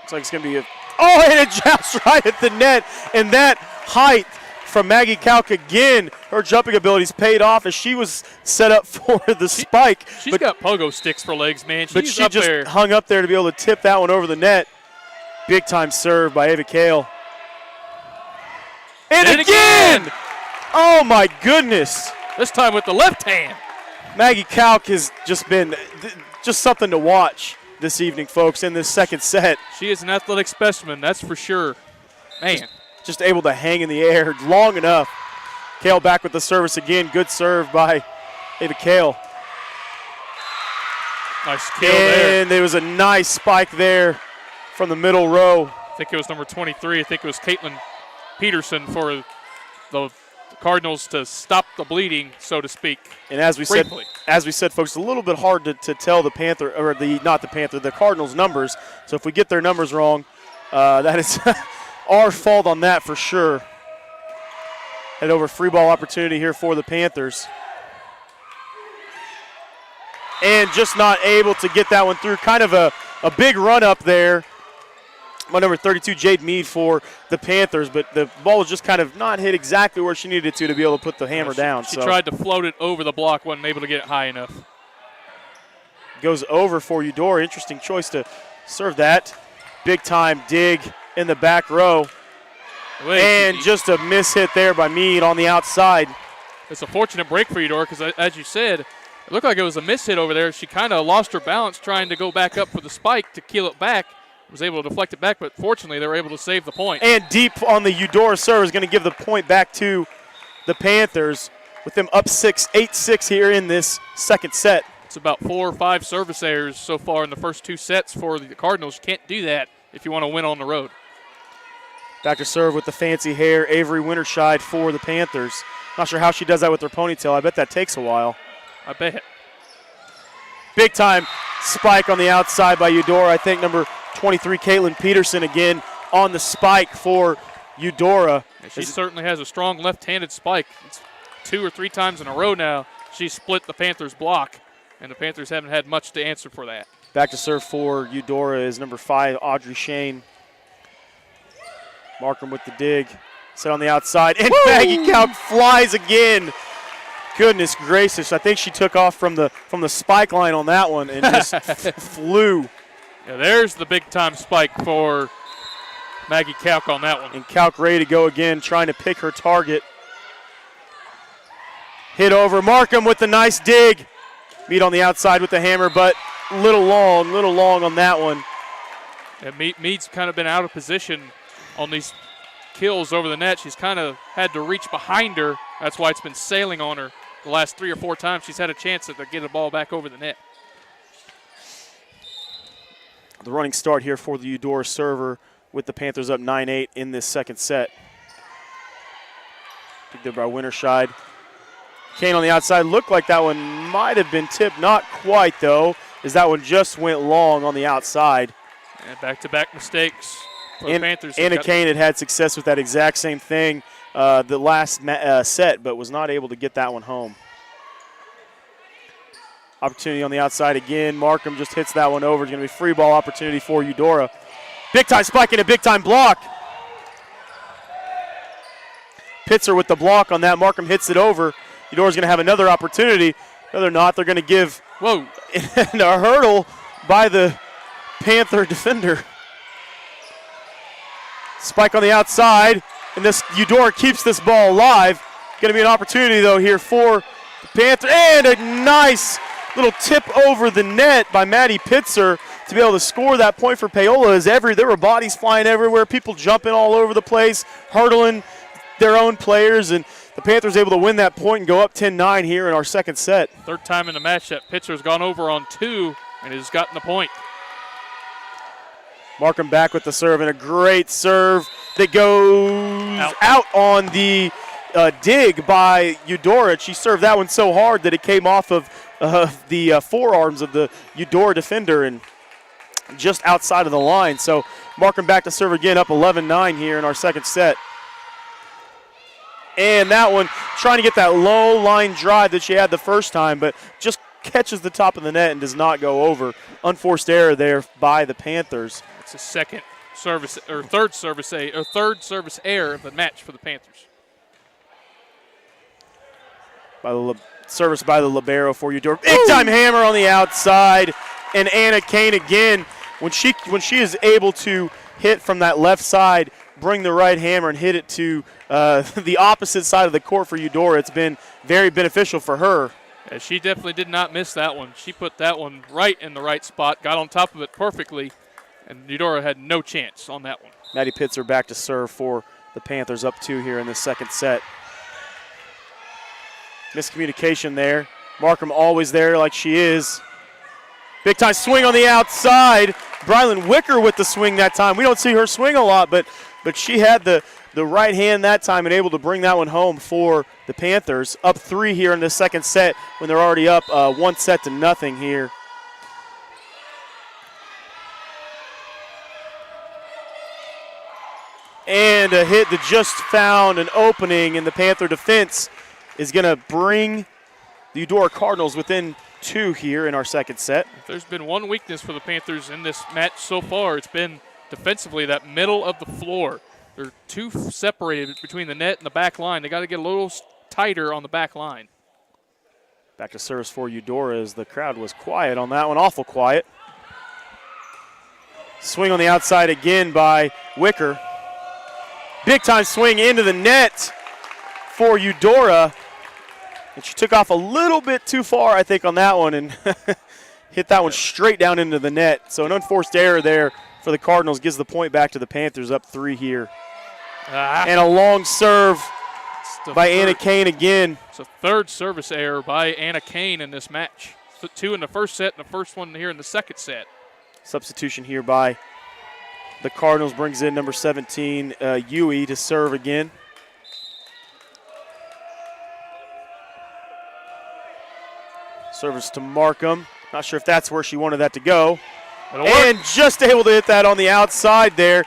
Looks like it's going to be and it joust right at the net, and that height from Maggie Kalk again. Her jumping abilities paid off as she was set up for the spike. She's got pogo sticks for legs, man. But she just hung up there to be able to tip that one over the net. Big time serve by Ava Kale. And again! Oh my goodness. This time with the left hand. Maggie Kalk has just been just something to watch this evening, folks, in this second set. She is an athletic specimen, that's for sure. Man. Just able to hang in the air long enough. Kale back with the service again. Good serve by Ava Kale. Nice kill there. And there was a nice spike there from the middle row. I think it was number 23. I think it was Caitlin Peterson for the Cardinals to stop the bleeding, so to speak. And as we said, folks, it's a little bit hard to tell the the Cardinals numbers. So if we get their numbers wrong, that is our fault on that for sure. Head over, free ball opportunity here for the Panthers. And just not able to get that one through. Kind of a big run up there by number 32, Jade Mead, for the Panthers, but the ball was just kind of not hit exactly where she needed to be able to put the hammer down. She tried to float it over the block, wasn't able to get it high enough. Goes over for Eudora. Interesting choice to serve that. Big time dig in the back row. And just a miss hit there by Mead on the outside. It's a fortunate break for Eudora because, as you said, it looked like it was a miss hit over there. She kind of lost her balance trying to go back up for the spike to keel it back. Was able to deflect it back, but fortunately they were able to save the point. And deep on the Eudora serve is going to give the point back to the Panthers with them up 8-6 here in this second set. It's about 4 or 5 service errors so far in the first 2 sets for the Cardinals. You can't do that if you want to win on the road. Back to serve with the fancy hair, Avery Winterscheid for the Panthers. Not sure how she does that with her ponytail. I bet that takes a while. I bet. Big time spike on the outside by Eudora. I think number 23, Caitlin Peterson, again on the spike for Eudora. Yeah, she certainly has a strong left-handed spike. It's 2 or 3 times in a row now she split the Panthers' block, and the Panthers haven't had much to answer for that. Back to serve for Eudora is number 5, Audrey Shane. Markham with the dig. Set on the outside, and Maggie Kalk flies again. Goodness gracious, I think she took off from the spike line on that one and just flew. Yeah, there's the big-time spike for Maggie Kalk on that one. And Kalk ready to go again, trying to pick her target. Hit over. Markham with the nice dig. Mead on the outside with the hammer, but little long on that one. Yeah, Mead's kind of been out of position on these kills over the net. She's kind of had to reach behind her. That's why it's been sailing on her the last 3 or 4 times she's had a chance to get the ball back over the net. The running start here for the Eudora server with the Panthers up 9-8 in this second set. Picked there by Winterscheid. Kane on the outside. Looked like that one might have been tipped. Not quite, though, as that one just went long on the outside. And back-to-back mistakes for the Panthers. Anna Kane had success with that exact same thing the last set, but was not able to get that one home. Opportunity on the outside again. Markham just hits that one over. It's going to be free ball opportunity for Eudora. Big time spike and a big time block. Pitzer with the block on that. Markham hits it over. Eudora's going to have another opportunity. Whether or not they're going to give a hurdle by the Panther defender. Spike on the outside, and this Eudora keeps this ball alive. Going to be an opportunity, though, here for the Panther. And a nice little tip over the net by Maddie Pitzer to be able to score that point for Paola. As there were bodies flying everywhere, people jumping all over the place, hurdling their own players, and the Panthers able to win that point and go up 10-9 here in our second set. Third time in the match that Pitzer's gone over on 2 and has gotten the point. Markham back with the serve, and a great serve that goes out on the dig by Eudora. She served that one so hard that it came off of the forearms of the Eudora defender and just outside of the line. So Markham back to serve again, up 11-9 here in our second set. And that one trying to get that low line drive that she had the first time, but just catches the top of the net and does not go over. Unforced error there by the Panthers. It's a second service or third service error of the match for the Panthers. Service by the libero for Eudora. Big time hammer on the outside, and Anna Kane again. When she is able to hit from that left side, bring the right hammer and hit it to the opposite side of the court for Eudora, it's been very beneficial for her. Yeah, she definitely did not miss that one. She put that one right in the right spot, got on top of it perfectly, and Eudora had no chance on that one. Maddie Pitzer back to serve for the Panthers, up 2 here in the second set. Miscommunication there Markham always there like she is. Big time swing on the outside. Brylan Wicker with the swing that time. We don't see her swing a lot, but she had the right hand that time and able to bring that one home for the Panthers. Up 3 here in the second set when they're already up 1-0 here. And a hit that just found an opening, and the Panther defense is going to bring the Eudora Cardinals within 2 here in our second set. If there's been one weakness for the Panthers in this match so far, it's been defensively that middle of the floor. They're too separated between the net and the back line. They got to get a little tighter on the back line. Back to service for Eudora as the crowd was quiet on that one, awful quiet. Swing on the outside again by Wicker. Big time swing into the net for Eudora. And she took off a little bit too far, I think, on that one and hit that one straight down into the net. So an unforced error there for the Cardinals gives the point back to the Panthers, up 3 here. And a long serve by Anna Kane again. It's a third service error by Anna Kane in this match. So 2 in the first set and the first one here in the second set. Substitution here by the Cardinals brings in number 17, Yui, to serve again. Service to Markham. Not sure if that's where she wanted that to go. And just able to hit that on the outside there.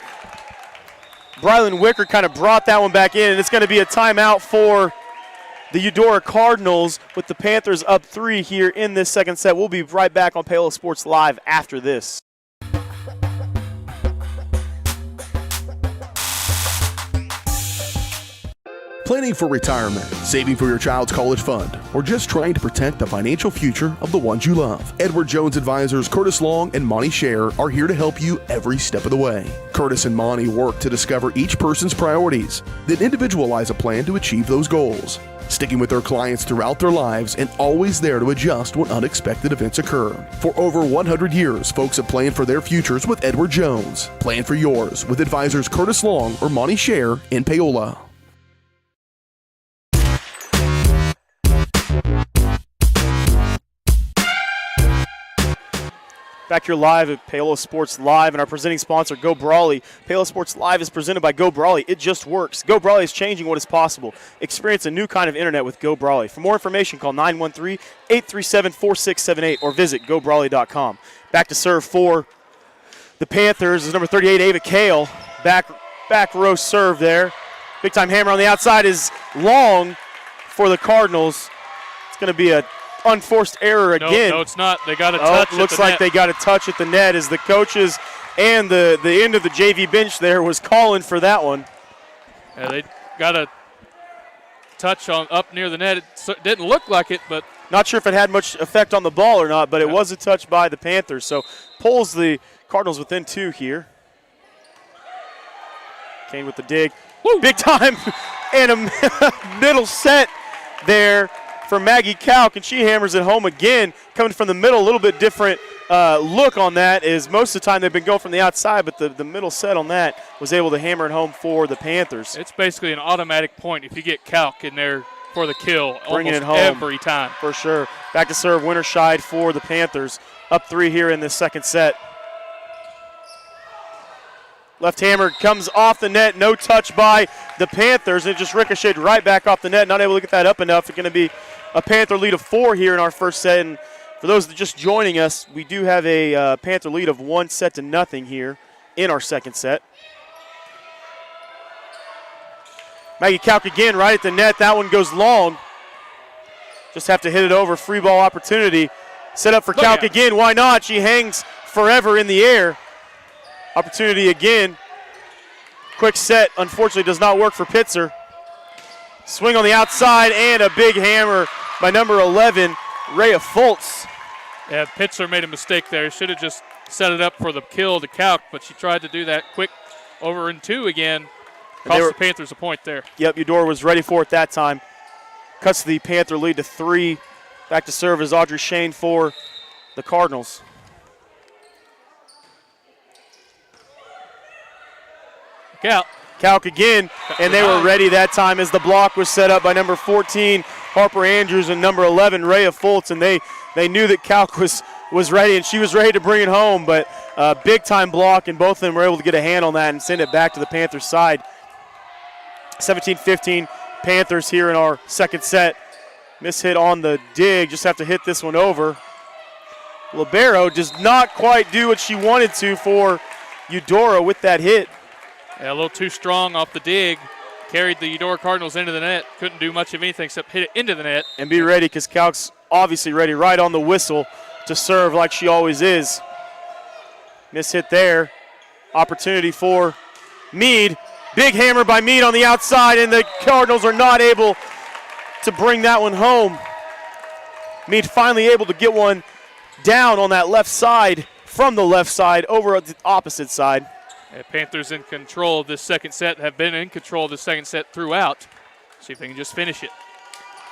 Brylan Wicker kind of brought that one back in, and it's going to be a timeout for the Eudora Cardinals with the Panthers up 3 here in this second set. We'll be right back on Paola Sports Live after this. Planning for retirement, saving for your child's college fund, or just trying to protect the financial future of the ones you love. Edward Jones advisors Curtis Long and Monty Scher are here to help you every step of the way. Curtis and Monty work to discover each person's priorities, then individualize a plan to achieve those goals. Sticking with their clients throughout their lives and always there to adjust when unexpected events occur. For over 100 years, folks have planned for their futures with Edward Jones. Plan for yours with advisors Curtis Long or Monty Scher in Paola. Back here live at Paola Sports Live and our presenting sponsor, Go Brawley. Paola Sports Live is presented by Go Brawley. It just works. Go Brawley is changing what is possible. Experience a new kind of internet with Go Brawley. For more information, call 913-837-4678 or visit GoBrawley.com. Back to serve for the Panthers is number 38, Ava Kale. Back row serve there. Big time hammer on the outside is long for the Cardinals. It's going to be a unforced error again. No, it's not. They got a touch. Looks like they got a touch at the net as the coaches and the end of the JV bench there was calling for that one. Yeah, they got a touch on up near the net. It didn't look like it, but not sure if it had much effect on the ball or not, but it was a touch by the Panthers. So pulls the Cardinals within 2 here. Kane with the dig. Woo. Big time and a middle set there for Maggie Kalk, and she hammers it home again. Coming from the middle, a little bit different look on that is most of the time they've been going from the outside, but the middle set on that was able to hammer it home for the Panthers. It's basically an automatic point if you get Kalk in there for the kill. Bringing it home every time. For sure. Back to serve Winterscheid for the Panthers. Up 3 here in this second set. Left hammer comes off the net, no touch by the Panthers. It just ricocheted right back off the net, not able to get that up enough. It's going to be a Panther lead of 4 here in our first set. And for those that are just joining us, we do have a Panther lead of 1-0 here in our second set. Maggie Kalk again right at the net. That one goes long. Just have to hit it over. Free ball opportunity. Set up for Kalk again. Why not? She hangs forever in the air. Opportunity again. Quick set, unfortunately, does not work for Pitzer. Swing on the outside and a big hammer by number 11, Rhea Fultz. Yeah, Pitzer made a mistake there. Should have just set it up for the kill to Kalk, but she tried to do that quick over in 2 again. Cost the Panthers a point there. Yep, Eudora was ready for it that time. Cuts the Panther lead to 3. Back to serve is Audrey Shane for the Cardinals. Kalk again, and they were ready that time as the block was set up by number 14, Harper Andrews and number 11, Rhea Fultz, and they knew that Calc was ready, and she was ready to bring it home, but big-time block, and both of them were able to get a hand on that and send it back to the Panthers side. 17-15 Panthers here in our second set. Miss hit on the dig, just have to hit this one over. Libero does not quite do what she wanted to for Eudora with that hit. Yeah, a little too strong off the dig. Carried the Eudora Cardinals into the net. Couldn't do much of anything except hit it into the net. And be ready, because Calc's obviously ready right on the whistle to serve like she always is. Miss hit there. Opportunity for Meade. Big hammer by Meade on the outside, and the Cardinals are not able to bring that one home. Meade finally able to get one down on that left side, from the left side over the opposite side. Yeah, Panthers in control of this second set, have been in control of the second set throughout. See if they can just finish it.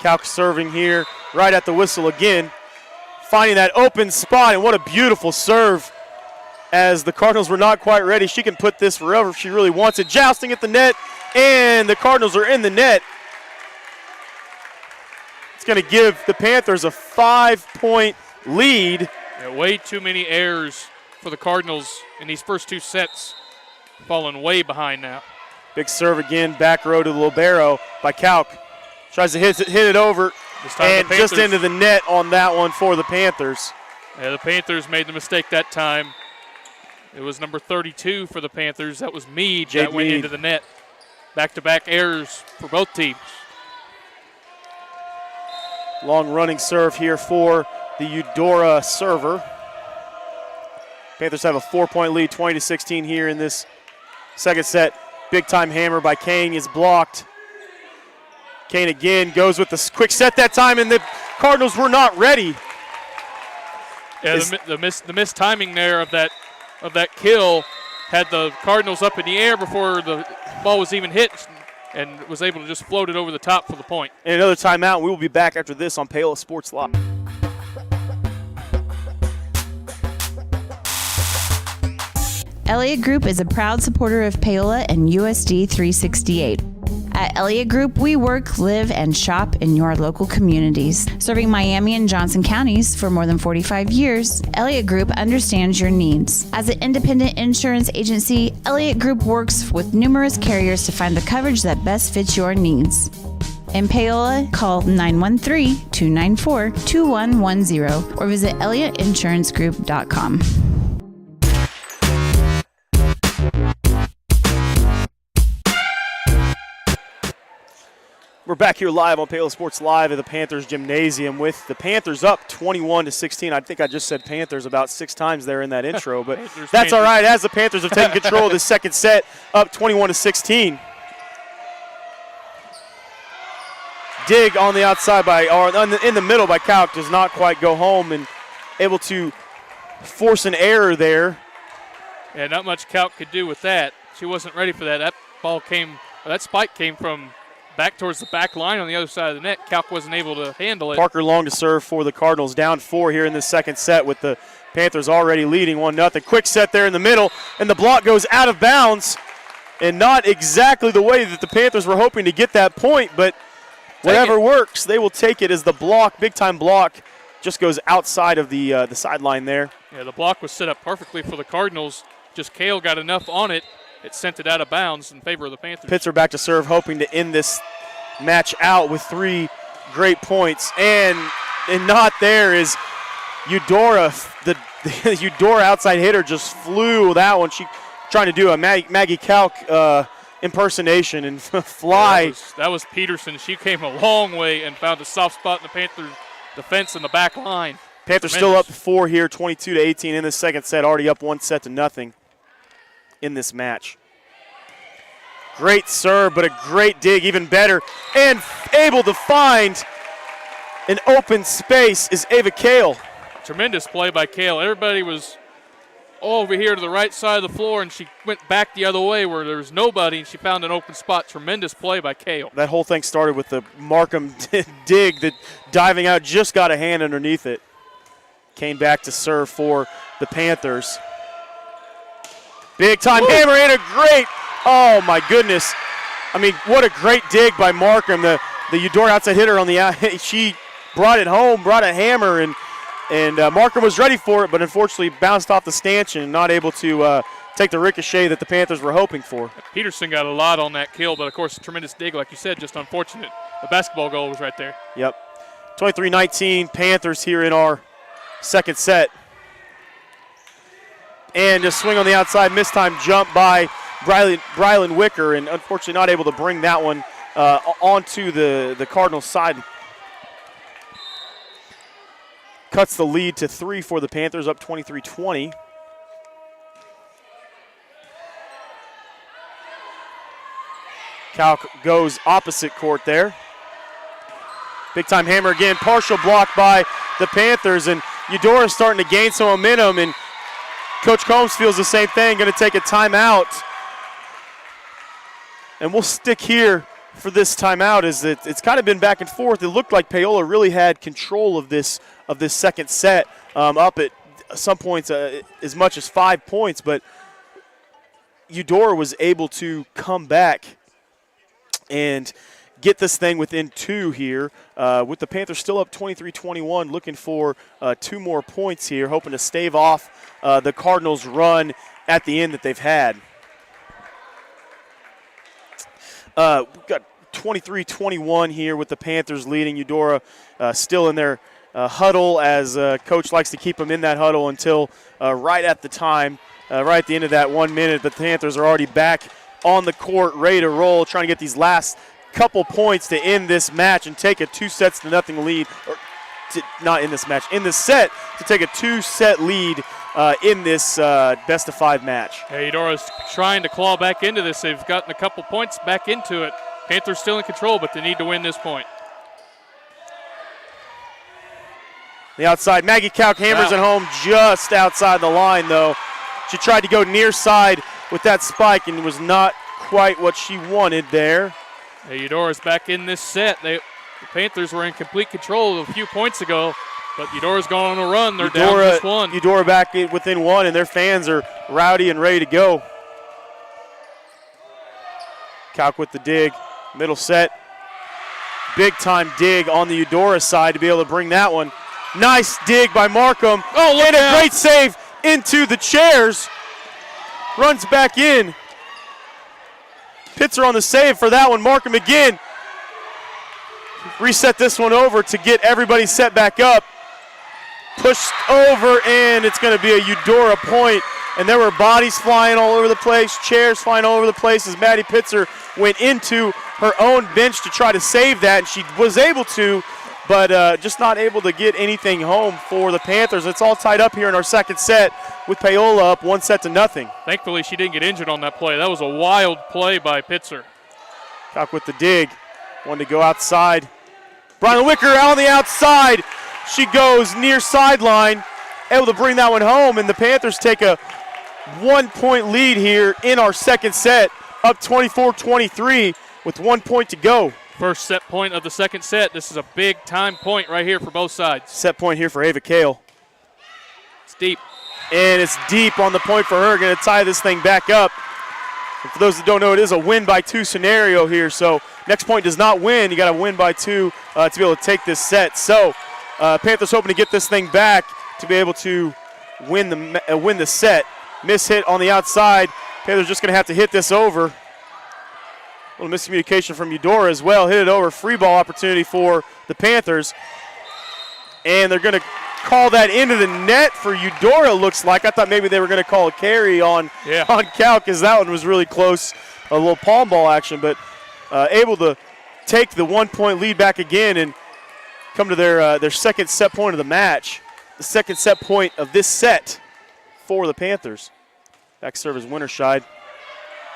Calc serving here right at the whistle again, finding that open spot, and what a beautiful serve. As the Cardinals were not quite ready, she can put this wherever she really wants it. Jousting at the net, and the Cardinals are in the net. It's going to give the Panthers a 5-point lead. Yeah, way too many errors for the Cardinals in these first two sets. Falling way behind now. Big serve again, back row to Libero by Calc. Tries to hit it over, and just into the net on that one for the Panthers. Yeah, the Panthers made the mistake that time. It was number 32 for the Panthers. That was Meade that went into the net. Back-to-back errors for both teams. Long running serve here for the Eudora server. Panthers have a 4-point lead, 20-16 here in this second set. Big-time hammer by Kane is blocked. Kane again goes with the quick set that time, and the Cardinals were not ready. Yeah, the mistiming there of that kill had the Cardinals up in the air before the ball was even hit, and was able to just float it over the top for the point. And another timeout. We will be back after this on Paola Sports Live. Elliott Group is a proud supporter of Paola and USD 368. At Elliott Group, we work, live, and shop in your local communities. Serving Miami and Johnson counties for more than 45 years, Elliott Group understands your needs. As an independent insurance agency, Elliott Group works with numerous carriers to find the coverage that best fits your needs. In Paola, call 913-294-2110 or visit ElliottInsuranceGroup.com. We're back here live on Paola Sports Live at the Panthers Gymnasium with the Panthers up 21-16. I think I just said Panthers about 6 times there in that intro, but that's all right, as the Panthers have taken control of the second set, up 21-16. Dig on the outside in the middle by Calc does not quite go home, and able to force an error there. Yeah, not much Calc could do with that. She wasn't ready for that. That spike came from back towards the back line on the other side of the net. Calc wasn't able to handle it. Parker Long to serve for the Cardinals, down 4 here in the second set with the Panthers already leading 1-0. Quick set there in the middle, and the block goes out of bounds, and not exactly the way that the Panthers were hoping to get that point, but whatever works, they will take it as the block, big-time block, just goes outside of the sideline there. Yeah, the block was set up perfectly for the Cardinals. Just Kale got enough on it. It sent it out of bounds in favor of the Panthers. Pitzer back to serve, hoping to end this match out with 3 great points. And not there is Eudora. The Eudora outside hitter just flew that one. She trying to do a Maggie Calc impersonation and fly. Yeah, that was Peterson. She came a long way and found a soft spot in the Panthers defense in the back line. Panthers still up 4 here, 22-18 in the second set, already up 1-0 in this match. Great serve, but a great dig, even better. And able to find an open space is Ava Kale. Tremendous play by Kale. Everybody was over here to the right side of the floor, and she went back the other way where there was nobody, and she found an open spot. Tremendous play by Kale. That whole thing started with the Markham dig, that diving out, just got a hand underneath it. Came back to serve for the Panthers. Big time hammer and a great, oh my goodness. I mean, what a great dig by Markham. The the Eudora outside hitter on the out. She brought it home, brought a hammer, and Markham was ready for it, but unfortunately bounced off the stanchion and not able to take the ricochet that the Panthers were hoping for. Peterson got a lot on that kill, but of course a tremendous dig, like you said, just unfortunate. The basketball goal was right there. Yep. 23-19 Panthers here in our second set. And just swing on the outside, mistime jump by Brylan Wicker, and unfortunately not able to bring that one onto the Cardinals side. Cuts the lead to 3 for the Panthers, up 23-20. Calc goes opposite court there. Big time hammer again, partial block by the Panthers, and Eudora starting to gain some momentum, and Coach Combs feels the same thing, going to take a timeout. And we'll stick here for this timeout, as it's kind of been back and forth. It looked like Paola really had control of this second set, up at some points as much as 5 points, but Eudora was able to come back and get this thing within 2 here, with the Panthers still up 23-21, looking for 2 more points here, hoping to stave off the Cardinals' run at the end that they've had. We've got 23-21 here with the Panthers leading. Eudora still in their huddle, as Coach likes to keep them in that huddle until right at the time, right at the end of that 1 minute. The Panthers are already back on the court, ready to roll, trying to get these last couple points to end this match and take a 2-0 lead, or not in this match, in this set, to take a 2-set lead in this best-of-5 match. Hey, Eudora's trying to claw back into this. They've gotten a couple points back into it. Panthers still in control, but they need to win this point. The outside, Maggie Calc hammers it home just outside the line, though. She tried to go near side with that spike and was not quite what she wanted there. Hey, Eudora's back in this set. The Panthers were in complete control a few points ago, but Eudora's going on a run. They're down just 1. Eudora back within 1, and their fans are rowdy and ready to go. Calc with the dig, middle set. Big time dig on the Eudora side to be able to bring that one. Nice dig by Markham. Oh, look and a great save into the chairs. Runs back in. Pitzer on the save for that one. Markham again. Reset this one over to get everybody set back up. Pushed over, and it's going to be a Eudora point. And there were bodies flying all over the place, chairs flying all over the place as Maddie Pitzer went into her own bench to try to save that. And she was able to, but just not able to get anything home for the Panthers. It's all tied up here in our second set with Paola up 1-0. Thankfully, she didn't get injured on that play. That was a wild play by Pitzer. Calc with the dig. Wanted to go outside. Brian Wicker on the outside. She goes near sideline, able to bring that one home, and the Panthers take a 1-point lead here in our second set, up 24-23 with 1 point to go. First set point of the second set. This is a big time point right here for both sides. Set point here for Ava Kale. It's deep. And it's deep on the point for her. Going to tie this thing back up. And for those that don't know, it is a win by 2 scenario here. So next point does not win. You got to win by 2 to be able to take this set. So Panthers hoping to get this thing back to be able to win the set. Miss hit on the outside. Panthers just going to have to hit this over. A little miscommunication from Eudora as well. Hit it over. Free ball opportunity for the Panthers. And they're going to call that into the net for Eudora, looks like. I thought maybe they were going to call a carry on Calc, because that one was really close. A little palm ball action, but able to take the 1-point lead back again and come to their second set point of the match. The second set point of this set for the Panthers. Back serve is Winterscheid.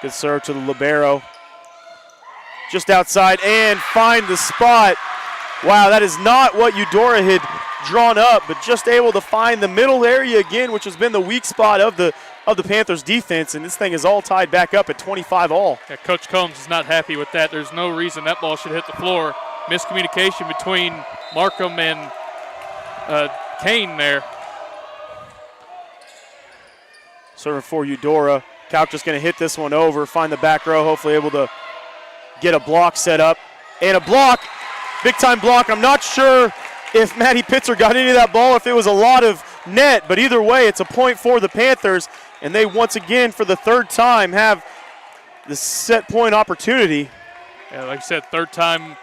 Good serve to the libero. Just outside and find the spot. Wow, that is not what Eudora had drawn up, but just able to find the middle area again, which has been the weak spot of the Panthers defense, and this thing is all tied back up at 25 all. Yeah, Coach Combs is not happy with that. There's no reason that ball should hit the floor. Miscommunication between Markham and Kane there. Serving for Eudora. Calc just going to hit this one over, find the back row, hopefully able to get a block set up. And a block Big time block. I'm not sure if Maddie Pitzer got any of that ball, if it was a lot of net, but either way, it's a point for the Panthers, and they once again, for the third time, have the set point opportunity. Yeah, like I said, third time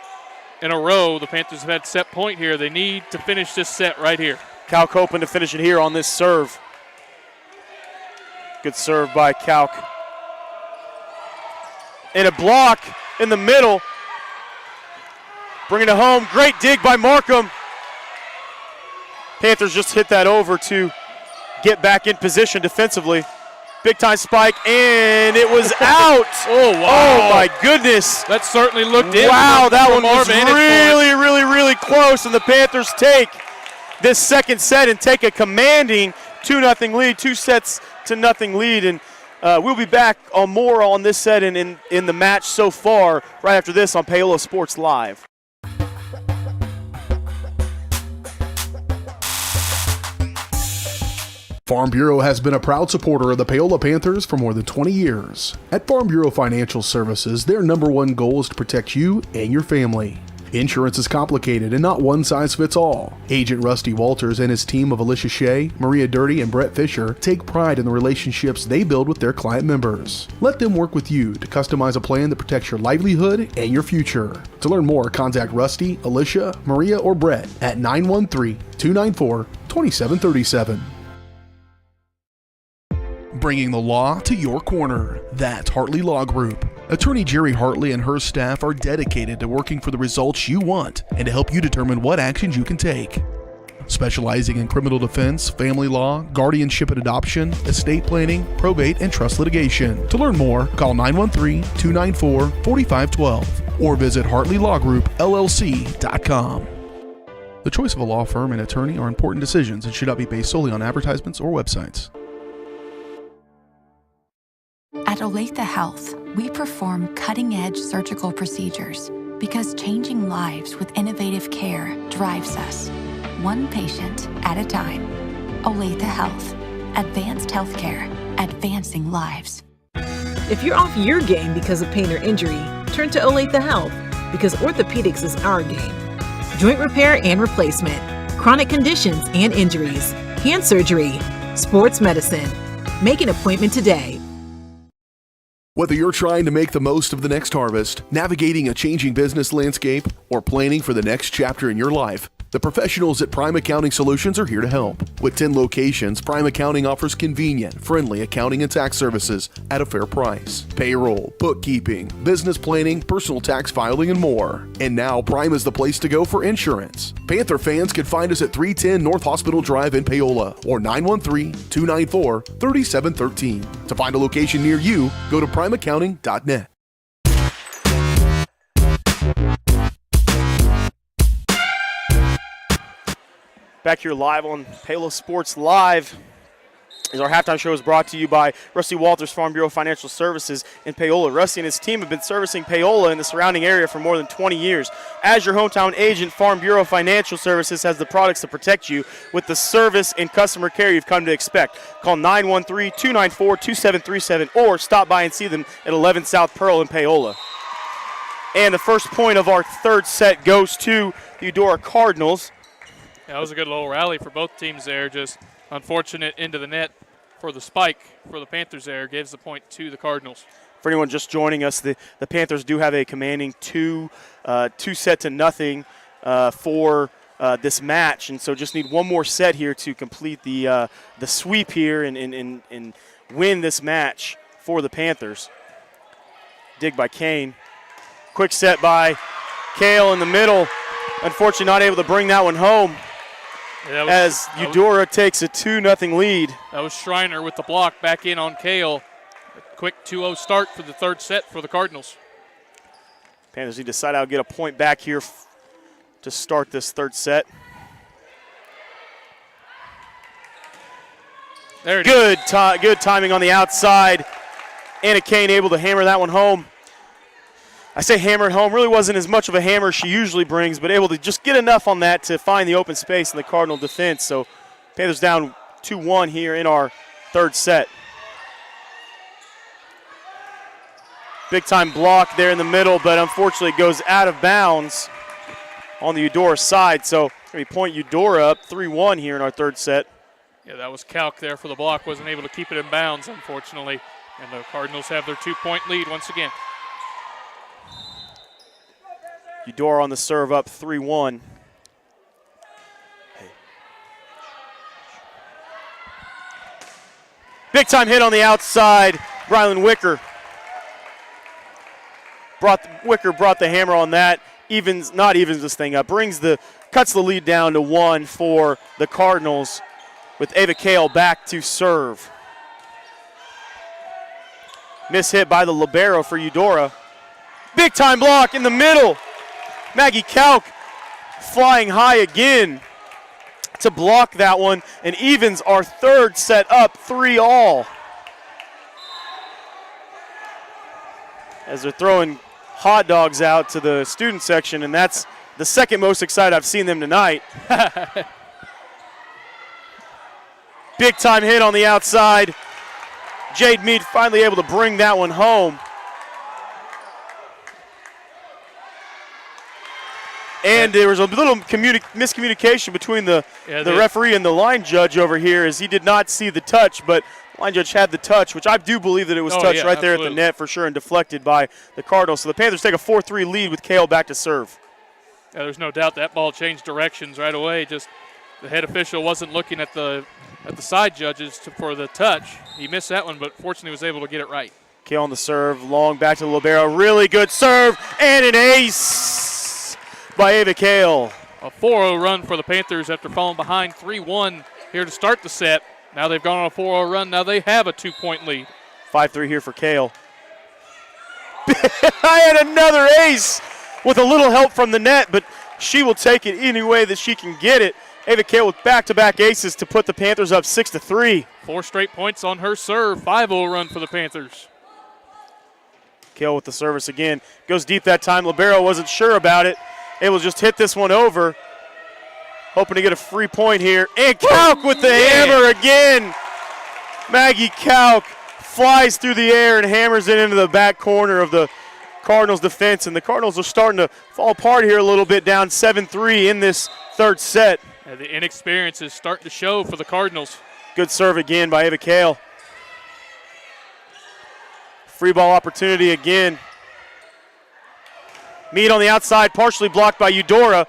in a row, the Panthers have had set point here. They need to finish this set right here. Calc hoping to finish it here on this serve. Good serve by Calc. And a block in the middle. Bringing it home. Great dig by Markham. Panthers just hit that over to get back in position defensively. Big time spike, and it was out. Oh, wow. Oh, my goodness. That certainly looked in. Wow, that one was really close, and the Panthers take this second set and take a commanding 2-0 lead, 2-0 lead. And we'll be back on more on this set and in the match so far right after this on Paola Sports Live. Farm Bureau has been a proud supporter of the Paola Panthers for more than 20 years. At Farm Bureau Financial Services, their number one goal is to protect you and your family. Insurance is complicated and not one size fits all. Agent Rusty Walters and his team of Alicia Shea, Maria Dirty, and Brett Fisher take pride in the relationships they build with their client members. Let them work with you to customize a plan that protects your livelihood and your future. To learn more, contact Rusty, Alicia, Maria, or Brett at 913-294-2737. Bringing the law to your corner. That's Hartley Law Group. Attorney Jerry Hartley and her staff are dedicated to working for the results you want and to help you determine what actions you can take. Specializing in criminal defense, family law, guardianship and adoption, estate planning, probate, and trust litigation. To learn more, call 913-294-4512 or visit HartleyLawGroupLLC.com. The choice of a law firm and attorney are important decisions and should not be based solely on advertisements or websites. At Olathe Health, we perform cutting-edge surgical procedures because changing lives with innovative care drives us, one patient at a time. Olathe Health. Advanced healthcare. Advancing lives. If you're off your game because of pain or injury, turn to Olathe Health because orthopedics is our game. Joint repair and replacement, chronic conditions and injuries, hand surgery, sports medicine. Make an appointment today. Whether you're trying to make the most of the next harvest, navigating a changing business landscape, or planning for the next chapter in your life, the professionals at Prime Accounting Solutions are here to help. With 10 locations, Prime Accounting offers convenient, friendly accounting and tax services at a fair price. Payroll, bookkeeping, business planning, personal tax filing, and more. And now Prime is the place to go for insurance. Panther fans can find us at 310 North Hospital Drive in Paola or 913-294-3713. To find a location near you, go to primeaccounting.net. Back here live on Paola Sports Live. As our halftime show is brought to you by Rusty Walters, Farm Bureau Financial Services in Paola. Rusty and his team have been servicing Paola and the surrounding area for more than 20 years. As your hometown agent, Farm Bureau Financial Services has the products to protect you with the service and customer care you've come to expect. Call 913-294-2737 or stop by and see them at 11 South Pearl in Paola. And the first point of our third set goes to the Eudora Cardinals. Yeah, that was a good little rally for both teams there. Just unfortunate into the net for the spike for the Panthers there. Gives the point to the Cardinals. For anyone just joining us, the Panthers do have a commanding 2-0 for this match. And so just need one more set here to complete the sweep here and win this match for the Panthers. Dig by Kane. Quick set by Kale in the middle. Unfortunately not able to bring that one home. Yeah, as Eudora takes a 2-0 lead. That was Schreiner with the block back in on Kale. A quick 2-0 start for the third set for the Cardinals. Panthers need to decide how to get a point back here to start this third set. There it is. Good timing on the outside. Anna Kane able to hammer that one home. I say hammer it home, really wasn't as much of a hammer she usually brings, but able to just get enough on that to find the open space in the Cardinal defense. So Panthers down 2-1 here in our third set. Big time block there in the middle, but unfortunately it goes out of bounds. on the Eudora side. So going to be point Eudora up 3-1 here in our third set. Yeah, that was Kalk there for the block. Wasn't able to keep it in bounds, unfortunately. And the Cardinals have their 2-point lead once again. Eudora on the serve up 3-1. Big time hit on the outside. Rylan Wicker. Wicker brought the hammer on that. Evens this thing up. Cuts the lead down to 1 for the Cardinals with Ava Kale back to serve. Miss hit by the libero for Eudora. Big time block in the middle. Maggie Kalk flying high again to block that one, and evens our third set up 3-all. As they're throwing hot dogs out to the student section, and that's the second most excited I've seen them tonight. Big time hit on the outside. Jade Mead finally able to bring that one home. And there was a little miscommunication between the referee and the line judge over here, as he did not see the touch, but the line judge had the touch, which I do believe that it was touched right there at the net for sure and deflected by the Cardinals. So the Panthers take a 4-3 lead with Kale back to serve. Yeah, there's no doubt that ball changed directions right away. Just the head official wasn't looking at the side judges for the touch. He missed that one, but fortunately was able to get it right. Kale on the serve, long back to the libero. Really good serve, and an ace by Ava Kale. A 4-0 run for the Panthers after falling behind 3-1 here to start the set. Now they've gone on a 4-0 run. Now they have a 2-point lead. 5-3 here for Kale. I had another ace with a little help from the net, but she will take it any way that she can get it. Ava Kale with back-to-back aces to put the Panthers up 6-3. 4 straight points on her serve. 5-0 run for the Panthers. Kale with the service again. Goes deep that time. Libero wasn't sure about it. Able to just hit this one over. Hoping to get a free point here. And Kalk with the hammer again. Maggie Kalk flies through the air and hammers it into the back corner of the Cardinals defense. And the Cardinals are starting to fall apart here a little bit, down 7-3 in this third set. Yeah, the inexperience is starting to show for the Cardinals. Good serve again by Ava Kale. Free ball opportunity again. Mead on the outside, partially blocked by Eudora.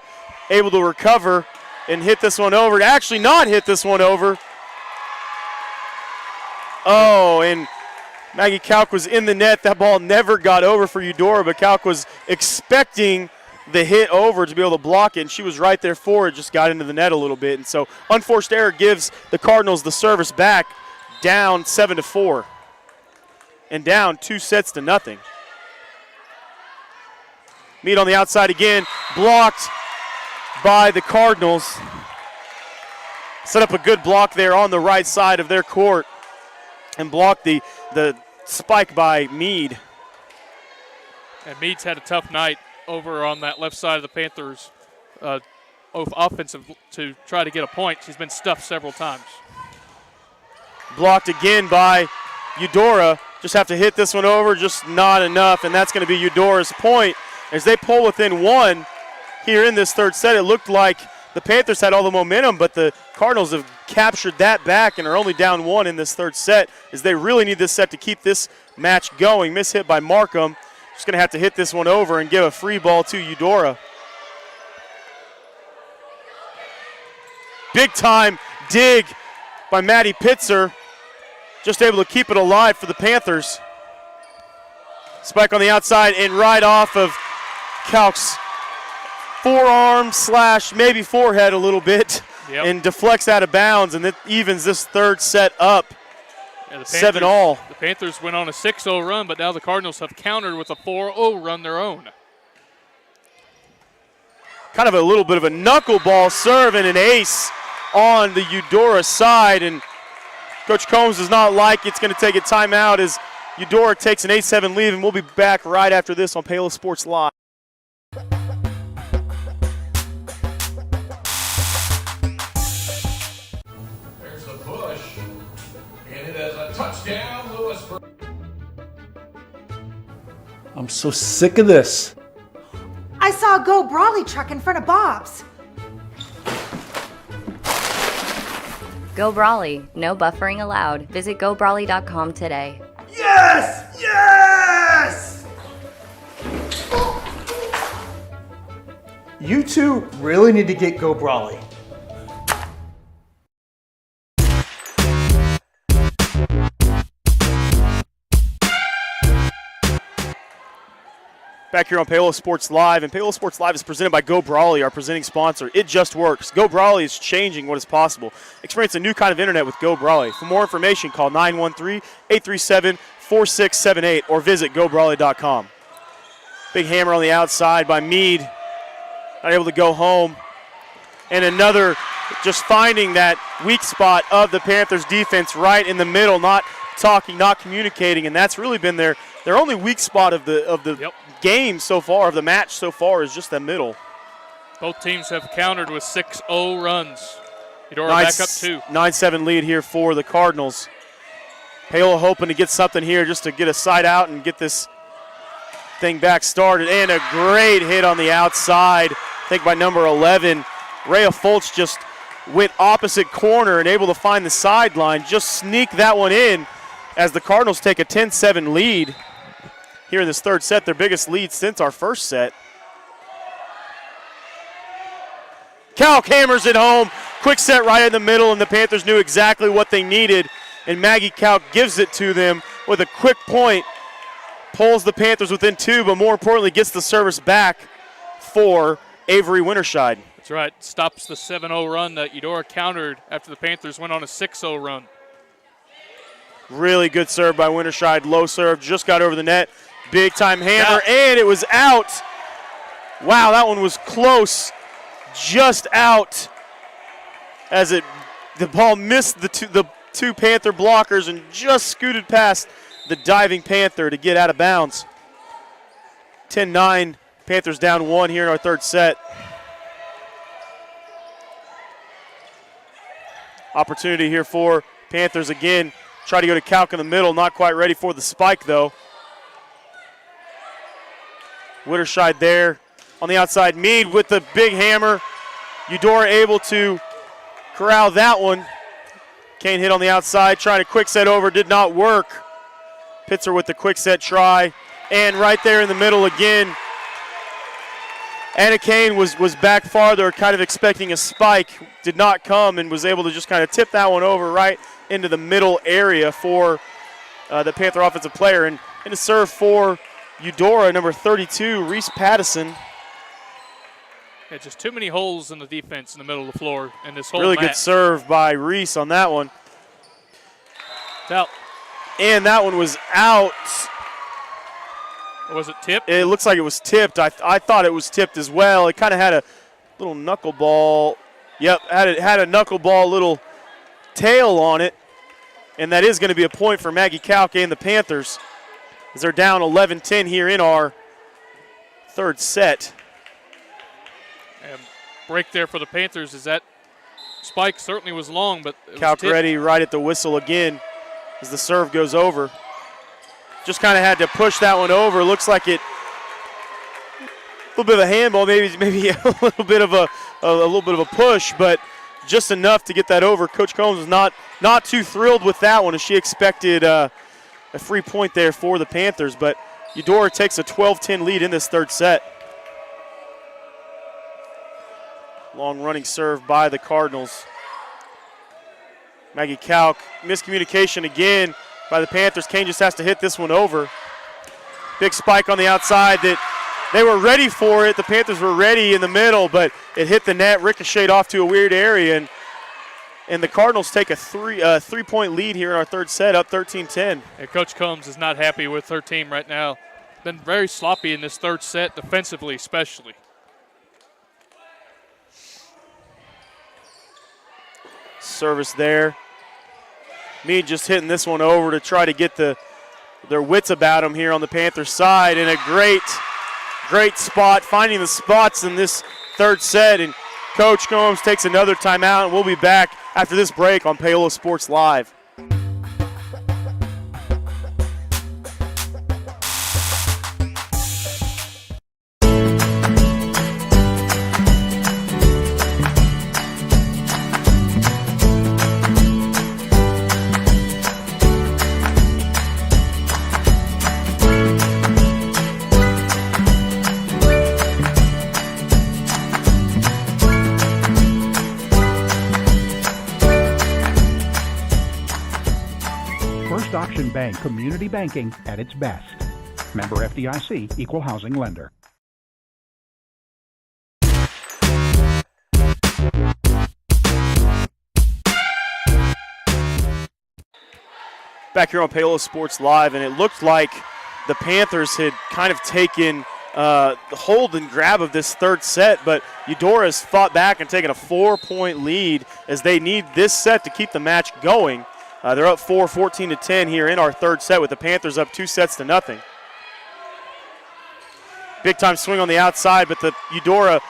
Able to recover and hit this one over. Actually not hit this one over. Oh, and Maggie Kalk was in the net. That ball never got over for Eudora, but Kalk was expecting the hit over to be able to block it, and she was right there for it, just got into the net a little bit. And so unforced error gives the Cardinals the service back, down 7-4 and down 2-0. Mead on the outside again, blocked by the Cardinals. Set up a good block there on the right side of their court and blocked the spike by Mead. And Mead's had a tough night over on that left side of the Panthers offensive to try to get a point. She's been stuffed several times. Blocked again by Eudora. Just have to hit this one over, just not enough, and that's going to be Eudora's point. As they pull within 1 here in this third set, it looked like the Panthers had all the momentum, but the Cardinals have captured that back and are only down 1 in this third set, as they really need this set to keep this match going. Miss hit by Markham. Just going to have to hit this one over and give a free ball to Eudora. Big time dig by Maddie Pitzer. Just able to keep it alive for the Panthers. Spike on the outside and right off of Kalk's forearm / maybe forehead a little bit, and deflects out of bounds, and it evens this third set up. 7-all. The Panthers went on a 6-0 run, but now the Cardinals have countered with a 4-0 run their own. Kind of a little bit of a knuckleball serve and an ace on the Eudora side, and Coach Combs does not like it's going to take a timeout as Eudora takes an 8-7 lead, and we'll be back right after this on Paola Sports Live. There's the push, and it is a touchdown, Lewisburg. I'm so sick of this. I I saw a Go Brawley truck in front of Bob's. Go Brawley. No buffering allowed. Visit gobrawley.com today. Yes! Yes! You two really need to get Go Brawley. Back here on Paola Sports Live, and Paola Sports Live is presented by Go Brawley, our presenting sponsor. It just works. Go Brawley is changing what is possible. Experience a new kind of internet with Go Brawley. For more information, call 913-837-4678 or visit gobrawley.com. Big hammer on the outside by Meade. Not able to go home. And another just finding that weak spot of the Panthers defense right in the middle, not talking, not communicating, and that's really been their only weak spot of the game so far, of the match so far, is just the middle. Both teams have countered with 6-0 runs. Eudora back up 2. 9-7 lead here for the Cardinals. Paola hoping to get something here just to get a side out and get this thing back started. And a great hit on the outside, I think by number 11. Rhea Foltz just went opposite corner and able to find the sideline, just sneak that one in as the Cardinals take a 10-7 lead here in this third set, their biggest lead since our first set. Calc hammers it home. Quick set right in the middle, and the Panthers knew exactly what they needed, and Maggie Calc gives it to them with a quick point. Pulls the Panthers within 2, but more importantly gets the service back for Avery Winterscheid. That's right. Stops the 7-0 run that Eudora countered after the Panthers went on a 6-0 run. Really good serve by Winterscheid. Low serve, just got over the net. Big time hammer, and it was out. Wow, that one was close. Just out as the ball missed the two Panther blockers and just scooted past the diving Panther to get out of bounds. 10-9, Panthers down 1 here in our third set. Opportunity here for Panthers again. Try to go to Calc in the middle, not quite ready for the spike though. Winterscheid there on the outside. Meade with the big hammer. Eudora able to corral that one. Kane hit on the outside, trying to quick set over, did not work. Pitzer with the quick set try. And right there in the middle again, Anna Kane was back farther, kind of expecting a spike, did not come, and was able to just kind of tip that one over right into the middle area for the Panther offensive player. And a serve for Eudora, number 32, Reese Pattison. Yeah, just too many holes in the defense in the middle of the floor in this whole Really match. good serve by Reese on that one. It's out. And that one was out. Or was it tipped? It looks like it was tipped. I thought it was tipped as well. It kind of had a little knuckleball. Yep, had a knuckleball little tail on it. And that is going to be a point for Maggie Calc and the Panthers, as they're down 11-10 here in our third set. And break there for the Panthers is that spike certainly was long, but Calc ready right at the whistle again as the serve goes over. Just kind of had to push that one over. Looks like it, a little bit of a handball, maybe a little bit of a push, but just enough to get that over. Coach Combs was not too thrilled with that one, as she expected a free point there for the Panthers, but Eudora takes a 12-10 lead in this third set. Long running serve by the Cardinals. Maggie Calc, miscommunication again by the Panthers. Kane just has to hit this one over. Big spike on the outside that they were ready for it. The Panthers were ready in the middle, but it hit the net, ricocheted off to a weird area, and the Cardinals take a three-point lead here in our third set, up 13-10. And Coach Combs is not happy with her team right now. Been very sloppy in this third set, defensively especially. Service there. Meade just hitting this one over to try to get their wits about them here on the Panthers side, and a great spot, finding the spots in this third set, and Coach Combs takes another timeout, and we'll be back after this break on Paola Sports Live. Bank. Community banking at its best. Member FDIC, Equal Housing Lender. Back here on Paola Sports Live, and it looked like the Panthers had kind of taken the hold and grab of this third set, but Eudora has fought back and taken a 4-point lead as they need this set to keep the match going. They're up 14-10 here in our third set with the Panthers up 2-0. Big time swing on the outside, but the Eudora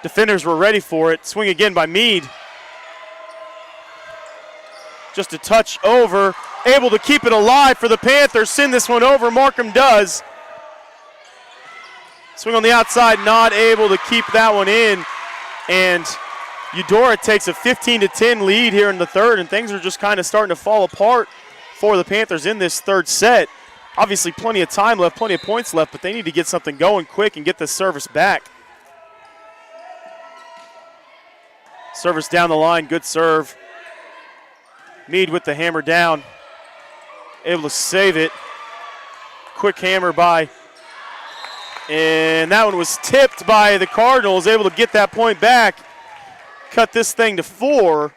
defenders were ready for it. Swing again by Meade. Just a touch over, able to keep it alive for the Panthers. Send this one over, Markham does. Swing on the outside, not able to keep that one in. And Eudora takes a 15-10 lead here in the third, and things are just kind of starting to fall apart for the Panthers in this third set. Obviously plenty of time left, plenty of points left, but they need to get something going quick and get this service back. Service down the line, good serve. Meade with the hammer down, able to save it. Quick hammer by, and that one was tipped by the Cardinals, able to get that point back. Cut this thing to 4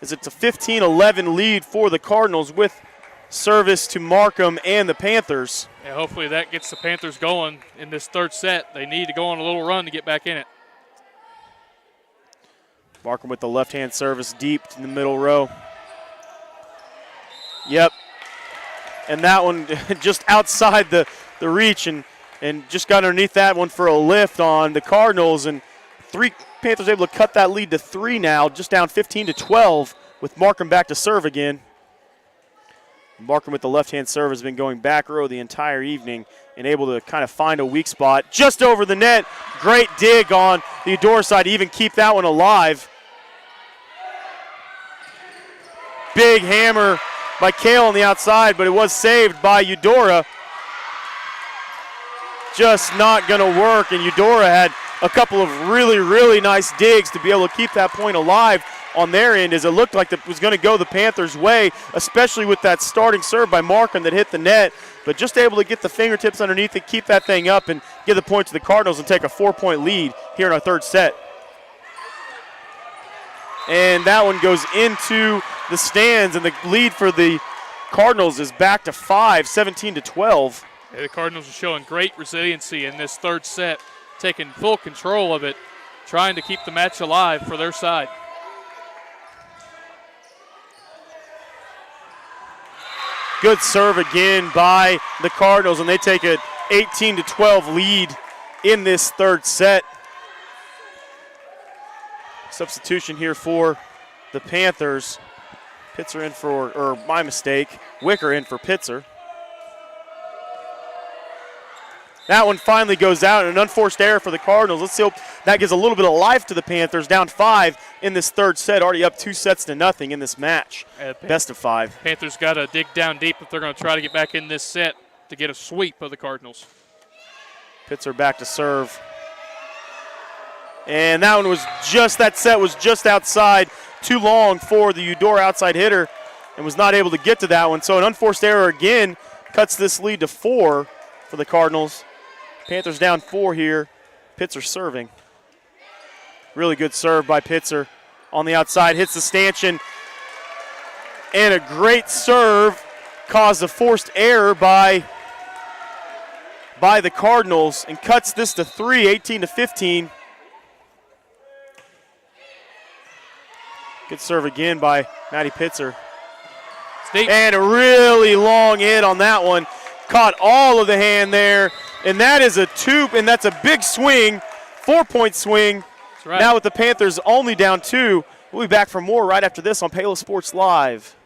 as it's a 15-11 lead for the Cardinals with service to Markham and the Panthers. Yeah, hopefully that gets the Panthers going in this third set. They need to go on a little run to get back in it. Markham with the left-hand service deep in the middle row. Yep. And that one just outside the reach and just got underneath that one for a lift on the Cardinals. And Panthers able to cut that lead to 3 now, just down 15-12 with Markham back to serve again. Markham with the left-hand serve has been going back row the entire evening and able to kind of find a weak spot just over the net. Great dig on the Eudora side to even keep that one alive. Big hammer by Kale on the outside, but it was saved by Eudora. Just not going to work, and Eudora had a couple of really, really nice digs to be able to keep that point alive on their end, as it looked like it was going to go the Panthers' way, especially with that starting serve by Markham that hit the net, but just able to get the fingertips underneath it, keep that thing up, and give the point to the Cardinals and take a 4-point lead here in our third set. And that one goes into the stands, and the lead for the Cardinals is back to 5, 17-12. Yeah, the Cardinals are showing great resiliency in this third set, taking full control of it, trying to keep the match alive for their side. Good serve again by the Cardinals, and they take an 18-12 lead in this third set. Substitution here for the Panthers. Pitzer in for, or my mistake, Wicker in for Pitzer. That one finally goes out, and an unforced error for the Cardinals. Let's see hope that gives a little bit of life to the Panthers. Down 5 in this third set, already up 2-0 in this match. Best of 5. Panthers got to dig down deep if they're going to try to get back in this set to get a sweep of the Cardinals. Pitzer back to serve. And that one was just, that set was just outside, too long for the Eudora outside hitter, and was not able to get to that one. So an unforced error again cuts this lead to 4 for the Cardinals. Panthers down 4 here. Pitzer serving. Really good serve by Pitzer on the outside. Hits the stanchion. And a great serve caused a forced error by the Cardinals and cuts this to 3, 18-15. Good serve again by Matty Pitzer. And a really long hit on that one. Caught all of the hand there, and that is a and that's a big swing, 4-point swing. That's right. Now with the Panthers only down 2. We'll be back for more right after this on Paola Sports Live.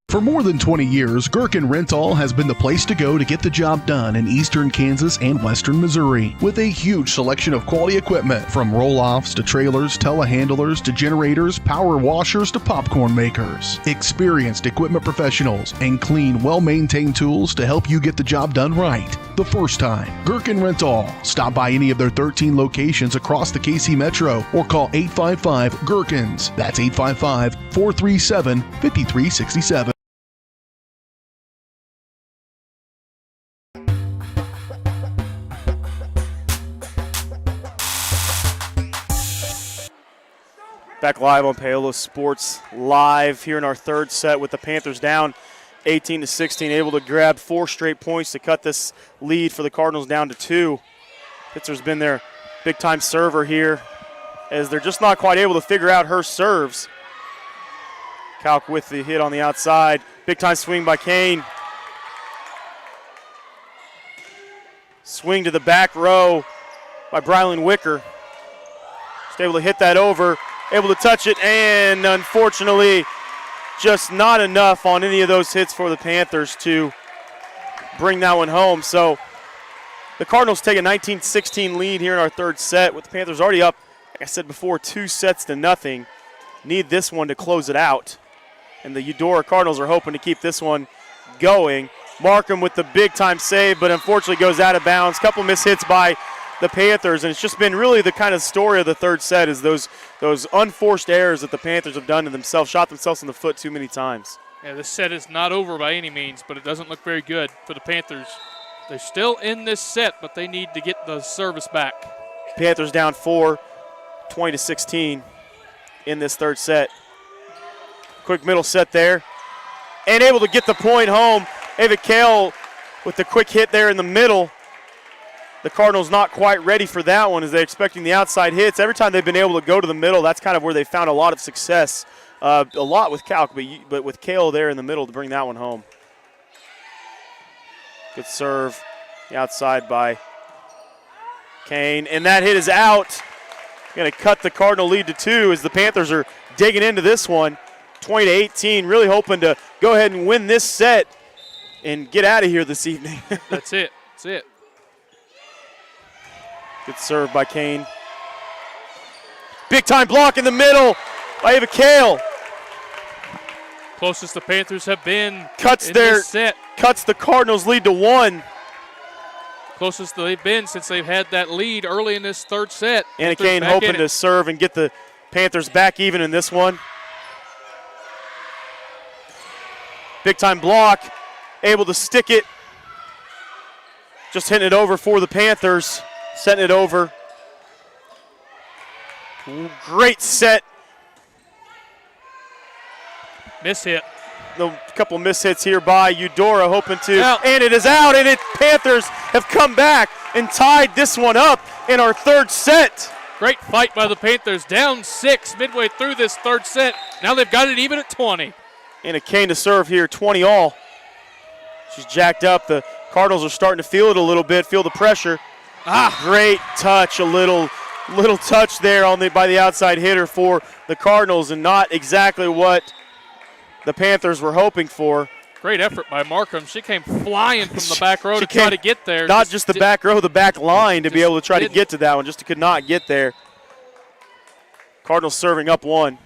For more than 20 years, Gherkin Rental has been the place to go to get the job done in eastern Kansas and western Missouri. With a huge selection of quality equipment, from roll-offs to trailers, telehandlers to generators, power washers to popcorn makers. Experienced equipment professionals and clean, well-maintained tools to help you get the job done right. the first time. Gherkin Rental. Stop by any of their 13 locations across the KC Metro or call 855-GHERKINS. That's 855-437-5367. Back live on Paola Sports Live here in our third set with the Panthers down 18-16, able to grab 4 straight points to cut this lead for the Cardinals down to 2. Pitzer's been their big-time server here as they're just not quite able to figure out her serves. Kalk with the hit on the outside. Big-time swing by Kane. Swing to the back row by Brylan Wicker. Just able to hit that over. Able to touch it, and unfortunately, just not enough on any of those hits for the Panthers to bring that one home. So the Cardinals take a 19-16 lead here in our third set, with the Panthers already up, like I said before, 2-0. Need this one to close it out. And the Eudora Cardinals are hoping to keep this one going. Markham with the big-time save, but unfortunately goes out of bounds. Couple missed hits by the Panthers, and it's just been really the kind of story of the third set is those unforced errors that the Panthers have done to themselves, shot themselves in the foot too many times. Yeah, this set is not over by any means, but it doesn't look very good for the Panthers. They're still in this set, but they need to get the service back. Panthers down 4, 20-16 in this third set. Quick middle set there, and able to get the point home. Ava Kale with the quick hit there in the middle. The Cardinals not quite ready for that one as they're expecting the outside hits. Every time they've been able to go to the middle, that's kind of where they found a lot of success. A lot with Kalk, but with Kale there in the middle to bring that one home. Good serve. The outside by Kane. And that hit is out. Going to cut the Cardinal lead to 2 as the Panthers are digging into this one. 20-18, really hoping to go ahead and win this set and get out of here this evening. That's it. That's it. Good serve by Kane. Big time block in the middle by Ava Kale. Closest the Panthers have been cuts in their this set. Cuts the Cardinals lead to 1. Closest they've been since they've had that lead early in this third set. Anna Kane hoping to serve and get the Panthers back even in this one. Big time block. Able to stick it. Just hitting it over for the Panthers. Setting it over. Great set. Miss hit. A couple miss hits here by Eudora, hoping to, and it is out, and Panthers have come back and tied this one up in our third set. Great fight by the Panthers, down 6 midway through this third set. Now they've got it even at 20. And a Kane to serve here, 20 all. She's jacked up. The Cardinals are starting to feel it a little bit, feel the pressure. Great touch, a little touch there by the outside hitter for the Cardinals, and not exactly what the Panthers were hoping for. Great effort by Markham. She came flying from the back row to try to get there. Not just the back row, the back line to be able to try to get to that one. Just could not get there. Cardinals serving up 1.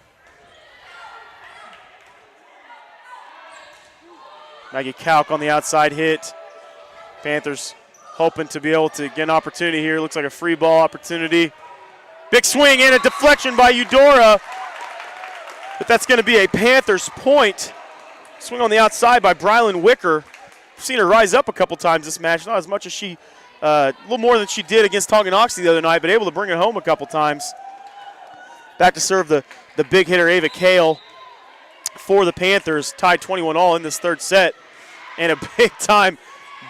Maggie Kalk on the outside hit. Panthers hoping to be able to get an opportunity here. Looks like a free ball opportunity. Big swing and a deflection by Eudora. But that's going to be a Panthers point. Swing on the outside by Brylan Wicker. We've seen her rise up a couple times this match. Not as much as a little more than she did against Tonganoxie the other night, but able to bring it home a couple times. Back to serve the big hitter, Ava Kale, for the Panthers. Tied 21 all in this third set. And a big time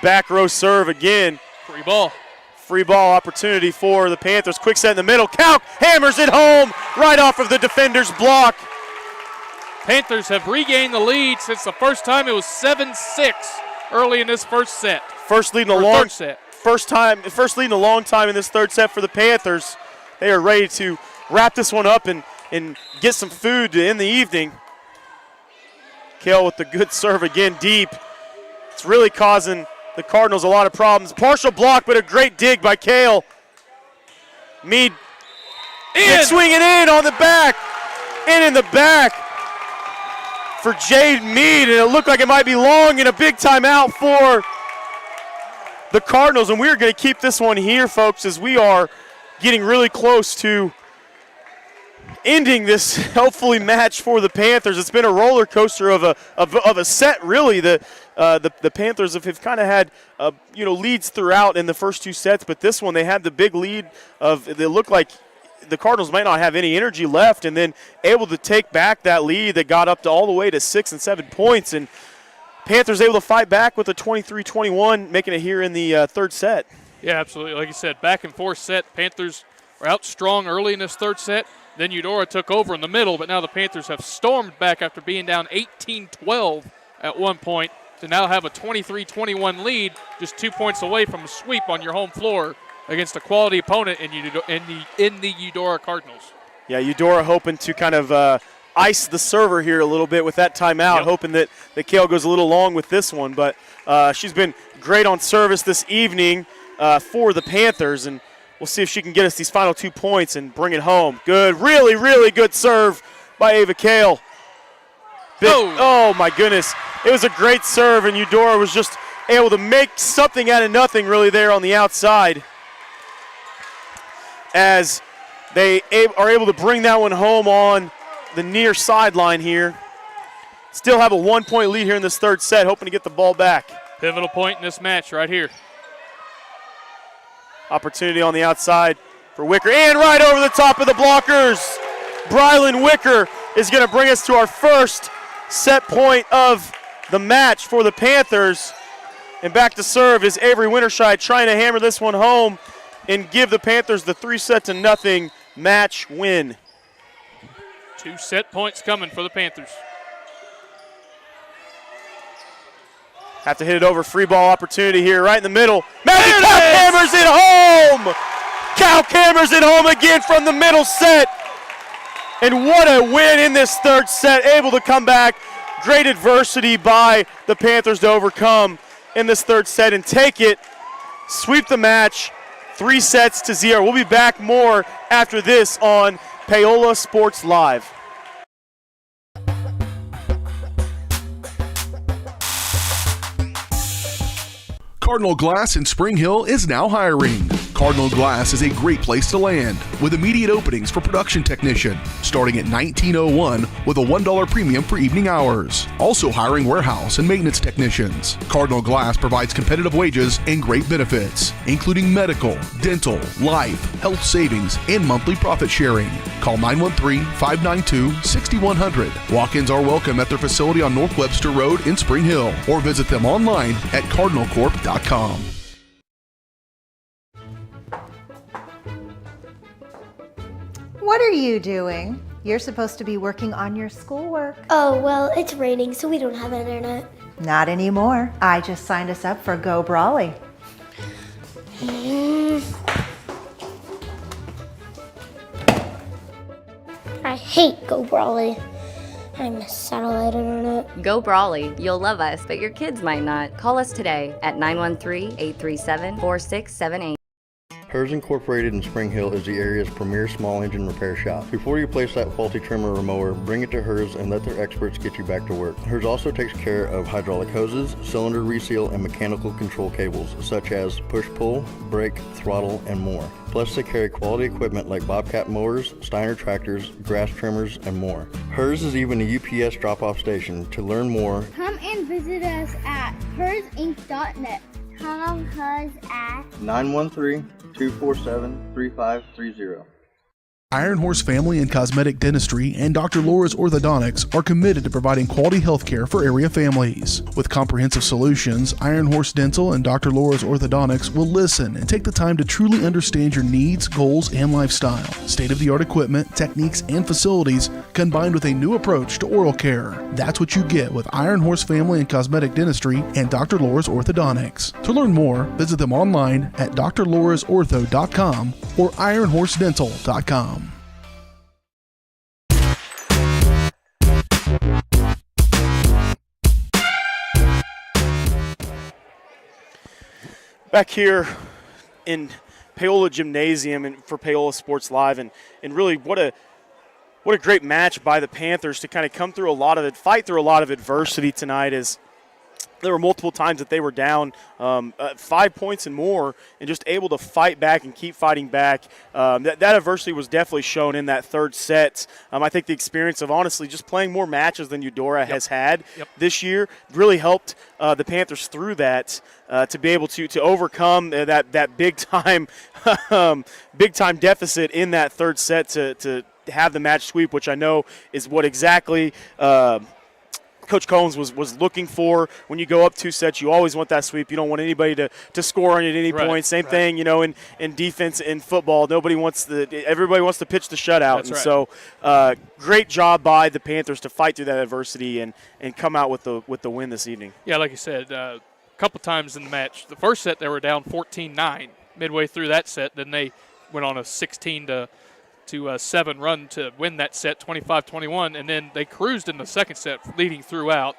back row serve again. Free ball. Free ball opportunity for the Panthers. Quick set in the middle. Kalk hammers it home right off of the defender's block. Panthers have regained the lead since the first time. It was 7-6 early in this first set. First lead in a long time in this third set for the Panthers. They are ready to wrap this one up and get some food to end the evening. Kale with the good serve again deep. It's really causing the Cardinals a lot of problems. Partial block, but a great dig by Kale. Mead swinging in on the back. In the back for Jade Mead, and it looked like it might be long, and a big timeout for the Cardinals. And we're going to keep this one here, folks, as we are getting really close to ending this, hopefully, match for the Panthers. It's been a roller coaster of a set, really. The Panthers have kind of had leads throughout in the first two sets, but this one they had the big lead they looked like the Cardinals might not have any energy left, and then able to take back that lead that got up to all the way to 6 and 7 points, and Panthers able to fight back with a 23-21, making it here in the third set. Yeah, absolutely. Like you said, back and forth set. Panthers were out strong early in this third set. Then Eudora took over in the middle, but now the Panthers have stormed back after being down 18-12 at one point to now have a 23-21 lead, just 2 points away from a sweep on your home floor against a quality opponent in the Eudora Cardinals. Yeah, Eudora hoping to kind of ice the server here a little bit with that timeout, hoping that Kale goes a little long with this one. But she's been great on service this evening for the Panthers, and we'll see if she can get us these final 2 points and bring it home. Good, really, really good serve by Ava Kale. Oh, my goodness. It was a great serve, and Eudora was just able to make something out of nothing really there on the outside, as they are able to bring that one home on the near sideline here. Still have a 1-point lead here in this third set, hoping to get the ball back. Pivotal point in this match right here. Opportunity on the outside for Wicker, and right over the top of the blockers. Brylan Wicker is going to bring us to our first set point of the match for the Panthers. And back to serve is Avery Winterscheid, trying to hammer this one home and give the Panthers the 3-0 match win. 2 set points coming for the Panthers. Have to hit it over. Free ball opportunity here right in the middle. Maddie Kalk hammers it home! Kalk hammers it home again from the middle set. And what a win in this third set. Able to come back. Great adversity by the Panthers to overcome in this third set and take it. Sweep the match. 3-0. We'll be back more after this on Paola Sports Live. Cardinal Glass in Spring Hill is now hiring. Cardinal Glass is a great place to land, with immediate openings for production technician, starting at $19.01 with a $1 premium for evening hours. Also hiring warehouse and maintenance technicians. Cardinal Glass provides competitive wages and great benefits, including medical, dental, life, health savings, and monthly profit sharing. Call 913-592-6100. Walk-ins are welcome at their facility on North Webster Road in Spring Hill, or visit them online at cardinalcorp.com. What are you doing? You're supposed to be working on your schoolwork. Oh, well, it's raining, so we don't have internet. Not anymore. I just signed us up for Go Brawley. I hate Go Brawley. I miss satellite internet. Go Brawley. You'll love us, but your kids might not. Call us today at 913-837-4678. Hers Incorporated in Spring Hill is the area's premier small engine repair shop. Before you place that faulty trimmer or mower, bring it to Hers and let their experts get you back to work. Hers also takes care of hydraulic hoses, cylinder reseal, and mechanical control cables, such as push-pull, brake, throttle, and more. Plus, they carry quality equipment like Bobcat mowers, Steiner tractors, grass trimmers, and more. Hers is even a UPS drop-off station. To learn more, come and visit us at hersinc.net. Call Hers at 913-247-3530. Iron Horse Family and Cosmetic Dentistry and Dr. Laura's Orthodontics are committed to providing quality health care for area families. With comprehensive solutions, Iron Horse Dental and Dr. Laura's Orthodontics will listen and take the time to truly understand your needs, goals, and lifestyle. State-of-the-art equipment, techniques, and facilities combined with a new approach to oral care. That's what you get with Iron Horse Family and Cosmetic Dentistry and Dr. Laura's Orthodontics. To learn more, visit them online at drlaurasortho.com or ironhorsedental.com. Back here in Paola Gymnasium and for Paola Sports Live, and really what a great match by the Panthers to kind of come through fight through a lot of adversity tonight, as there were multiple times that they were down 5 points and more and just able to fight back and keep fighting back. That adversity was definitely shown in that third set. I think the experience of honestly just playing more matches than Eudora has had this year really helped the Panthers through that to be able to overcome that big time deficit in that third set to have the match sweep, which I know is what exactly Coach Combs was looking for. When you go up 2 sets, you always want that sweep. You don't want anybody to score on you at any point. Same thing, in defense, in football, everybody wants to pitch the shutout. That's and right. so great job by the Panthers to fight through that adversity and come out with the win this evening. Yeah, like you said, a couple times in the match. The first set they were down 14-9 midway through that set. Then they went on a 16-7 run to win that set, 25-21, and then they cruised in the second set, leading throughout.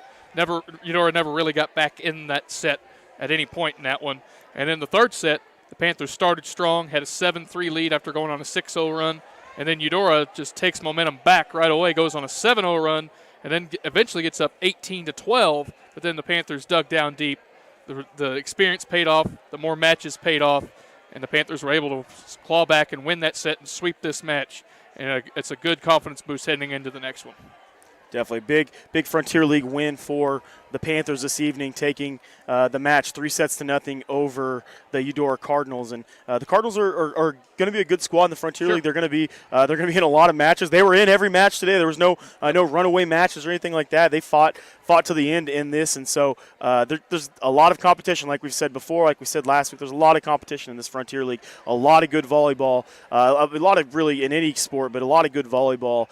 Eudora never really got back in that set at any point in that one. And in the third set, the Panthers started strong, had a 7-3 lead after going on a 6-0 run, and then Eudora just takes momentum back right away, goes on a 7-0 run, and then eventually gets up 18-12, but then the Panthers dug down deep. The experience paid off, the more matches paid off, and the Panthers were able to claw back and win that set and sweep this match. And it's a good confidence boost heading into the next one. Definitely big Frontier League win for the Panthers this evening, taking the match 3-0 over the Eudora Cardinals. And the Cardinals are going to be a good squad in the Frontier League. They're going to be in a lot of matches. They were in every match today. There was no runaway matches or anything like that. They fought to the end in this, and so there's a lot of competition. Like we've said before, like we said last week, there's a lot of competition in this Frontier League. A lot of good volleyball, a lot of really in any sport, but a lot of good volleyball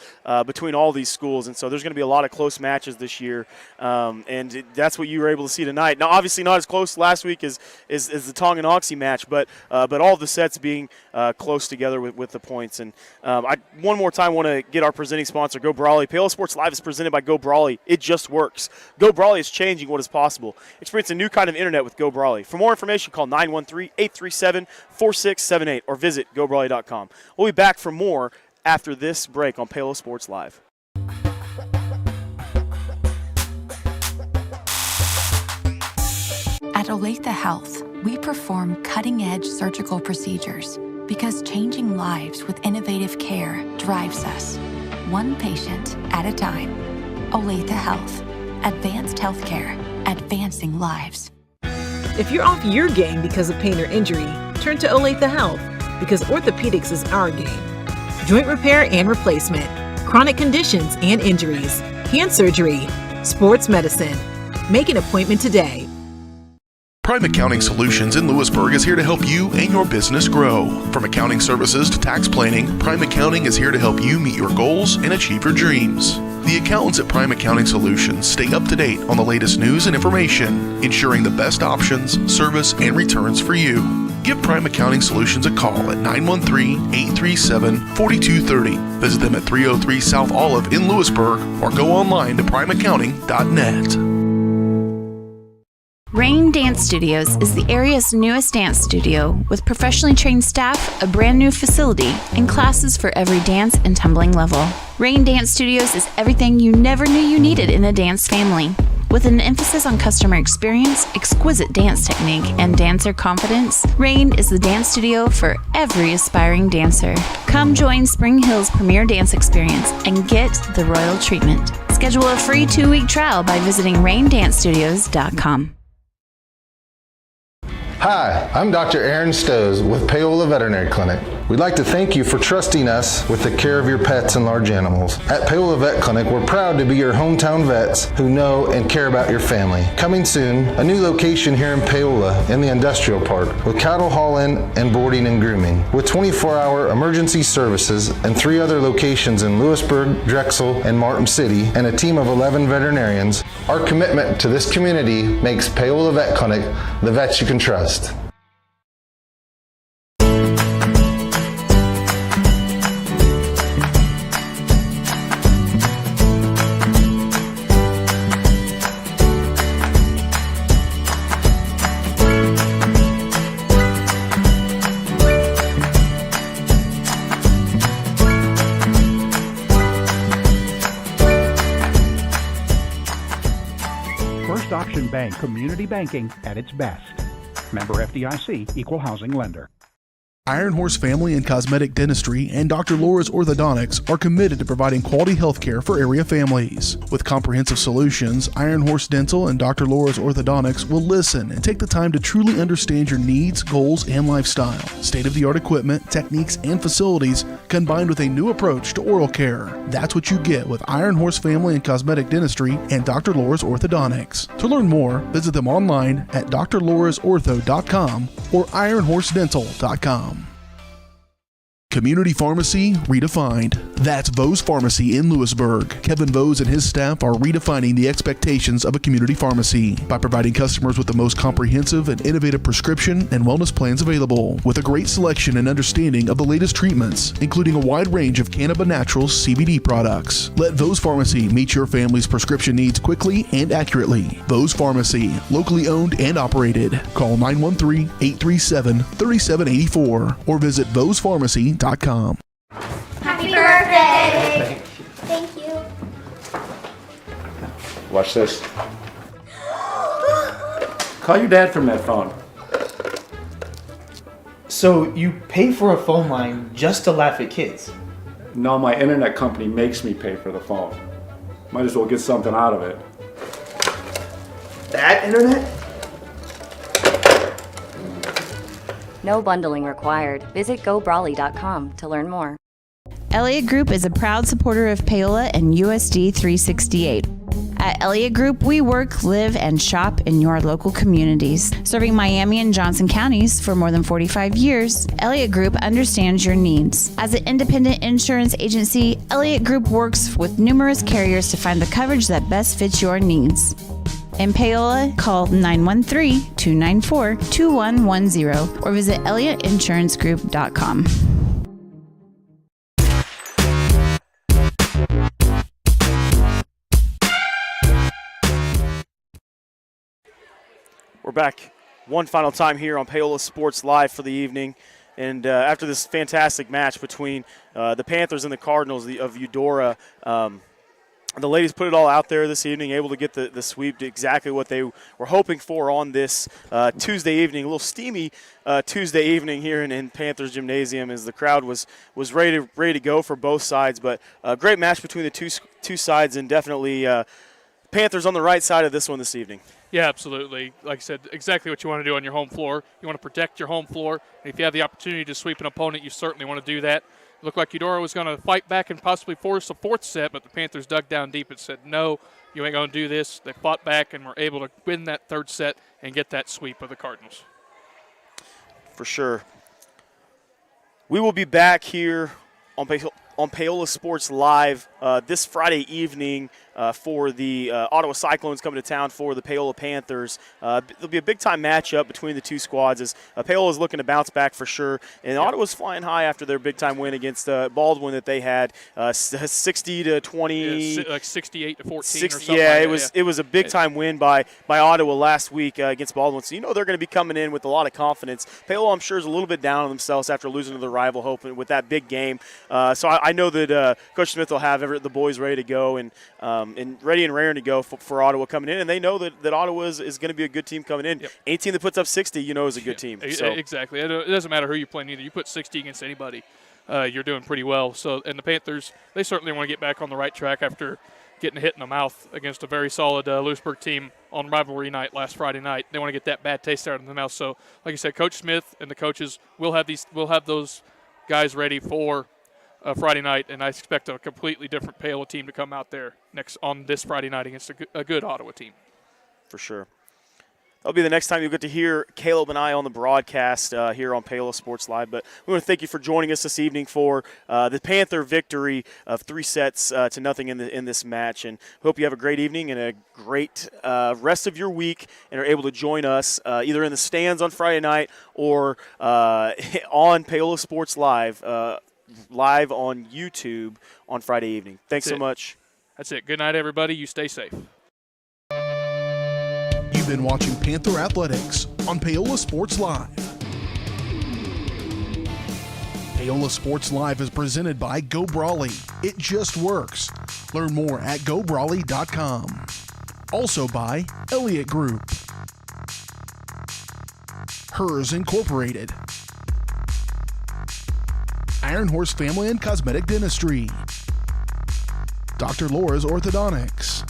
between all these schools. And so there's going to be a lot of close matches this year, and that's what you were able to see tonight. Now, obviously not as close last week as the Tonganoxie match, but all of the sets being close together with the points. And I one more time want to get our presenting sponsor, Go Brawley. Paola Sports Live is presented by Go Brawley. It just works. Go Brawley is changing what is possible. Experience a new kind of internet with Go Brawley. For more information, call 913-837-4678 or visit GoBrawley.com. We'll be back for more after this break on Paola Sports Live. At Olathe Health, we perform cutting-edge surgical procedures because changing lives with innovative care drives us, one patient at a time. Olathe Health. Advanced healthcare. Advancing lives. If you're off your game because of pain or injury, turn to Olathe Health because orthopedics is our game. Joint repair and replacement, chronic conditions and injuries, hand surgery, sports medicine. Make an appointment today. Prime Accounting Solutions in Lewisburg is here to help you and your business grow. From accounting services to tax planning, Prime Accounting is here to help you meet your goals and achieve your dreams. The accountants at Prime Accounting Solutions stay up to date on the latest news and information, ensuring the best options, service, and returns for you. Give Prime Accounting Solutions a call at 913-837-4230. Visit them at 303 South Olive in Lewisburg or go online to primeaccounting.net. Rain Dance Studios is the area's newest dance studio with professionally trained staff, a brand new facility, and classes for every dance and tumbling level. Rain Dance Studios is everything you never knew you needed in a dance family. With an emphasis on customer experience, exquisite dance technique, and dancer confidence, Rain is the dance studio for every aspiring dancer. Come join Spring Hill's premier dance experience and get the royal treatment. Schedule a free 2-week trial by visiting raindancestudios.com. Hi, I'm Dr. Aaron Stoes with Paola Veterinary Clinic. We'd like to thank you for trusting us with the care of your pets and large animals. At Paola Vet Clinic, we're proud to be your hometown vets who know and care about your family. Coming soon, a new location here in Paola in the industrial park with cattle haul-in and boarding and grooming. With 24-hour emergency services and 3 other locations in Lewisburg, Drexel, and Martin City, and a team of 11 veterinarians, our commitment to this community makes Paola Vet Clinic the vets you can trust. First Option Bank, community banking at its best. Member FDIC, equal housing lender. Iron Horse Family and Cosmetic Dentistry and Dr. Laura's Orthodontics are committed to providing quality health care for area families. With comprehensive solutions, Iron Horse Dental and Dr. Laura's Orthodontics will listen and take the time to truly understand your needs, goals, and lifestyle. State-of-the-art equipment, techniques, and facilities combined with a new approach to oral care. That's what you get with Iron Horse Family and Cosmetic Dentistry and Dr. Laura's Orthodontics. To learn more, visit them online at drlaurasortho.com or ironhorsedental.com. Community Pharmacy Redefined. That's Vose Pharmacy in Lewisburg. Kevin Vose and his staff are redefining the expectations of a community pharmacy by providing customers with the most comprehensive and innovative prescription and wellness plans available, with a great selection and understanding of the latest treatments, including a wide range of Cannabis Naturals CBD products. Let Vose Pharmacy meet your family's prescription needs quickly and accurately. Vose Pharmacy, locally owned and operated. Call 913-837-3784 or visit vosepharmacy.com. Happy birthday! Thank you. Watch this. Call your dad from that phone. So you pay for a phone line just to laugh at kids? No, my internet company makes me pay for the phone. Might as well get something out of it. That internet? No bundling required. Visit GoBrawly.com to learn more. Elliott Group is a proud supporter of Paola and USD 368. At Elliott Group, we work, live, and shop in your local communities. Serving Miami and Johnson counties for more than 45 years, Elliott Group understands your needs. As an independent insurance agency, Elliott Group works with numerous carriers to find the coverage that best fits your needs. In Paola, call 913-294-2110 or visit ElliottInsuranceGroup.com. We're back one final time here on Paola Sports Live for the evening. And after this fantastic match between the Panthers and the Cardinals of Eudora, the ladies put it all out there this evening, able to get the sweep to exactly what they were hoping for on this Tuesday evening. A little steamy Tuesday evening here in Panthers Gymnasium as the crowd was ready to go for both sides. But a great match between the two sides, and definitely Panthers on the right side of this one this evening. Yeah, absolutely. Like I said, exactly what you want to do on your home floor. You want to protect your home floor. And if you have the opportunity to sweep an opponent, you certainly want to do that. It looked like Eudora was going to fight back and possibly force a fourth set, but the Panthers dug down deep and said, no, you ain't going to do this. They fought back and were able to win that third set and get that sweep of the Cardinals. For sure. We will be back here on Paola Sports Live this Friday evening for the Ottawa Cyclones coming to town for the Paola Panthers. There'll be a big-time matchup between the two squads as Paola is looking to bounce back for sure. And Ottawa's flying high after their big-time win against Baldwin that they had 60-20. Yeah, like 68-14 or something. Yeah, like it was a big-time win by Ottawa last week against Baldwin. So they're going to be coming in with a lot of confidence. Paola, I'm sure, is a little bit down on themselves after losing to the rival, hoping with that big game. So I know that Coach Smith will have the boys ready to go and ready and raring to go for Ottawa coming in. And they know that Ottawa is going to be a good team coming in. Yep. Any team that puts up 60, is a good team. So. Exactly. It doesn't matter who you play either. You put 60 against anybody, you're doing pretty well. So, and the Panthers, they certainly want to get back on the right track after getting hit in the mouth against a very solid Lewisburg team on rivalry night last Friday night. They want to get that bad taste out of the mouth. So, like I said, Coach Smith and the coaches will have those guys ready for Friday night, and I expect a completely different Paola team to come out there on this Friday night against a good Ottawa team. For sure. That'll be the next time you'll get to hear Caleb and I on the broadcast here on Paola Sports Live. But we want to thank you for joining us this evening for the Panther victory of 3-0 in this match. And hope you have a great evening and a great rest of your week and are able to join us either in the stands on Friday night or on Paola Sports Live, live on YouTube on Friday evening. Thanks so much. That's it. Good night, everybody. You stay safe. You've been watching Panther Athletics on Paola Sports Live. Paola Sports Live is presented by Go Brawly. It just works. Learn more at GoBrawly.com. Also by Elliott Group, Hers Incorporated, Iron Horse Family and Cosmetic Dentistry, Dr. Laura's Orthodontics,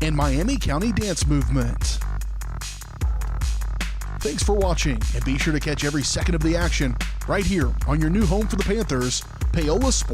and Miami County Dance Movement. Thanks for watching, and be sure to catch every second of the action right here on your new home for the Panthers, Paola Sports.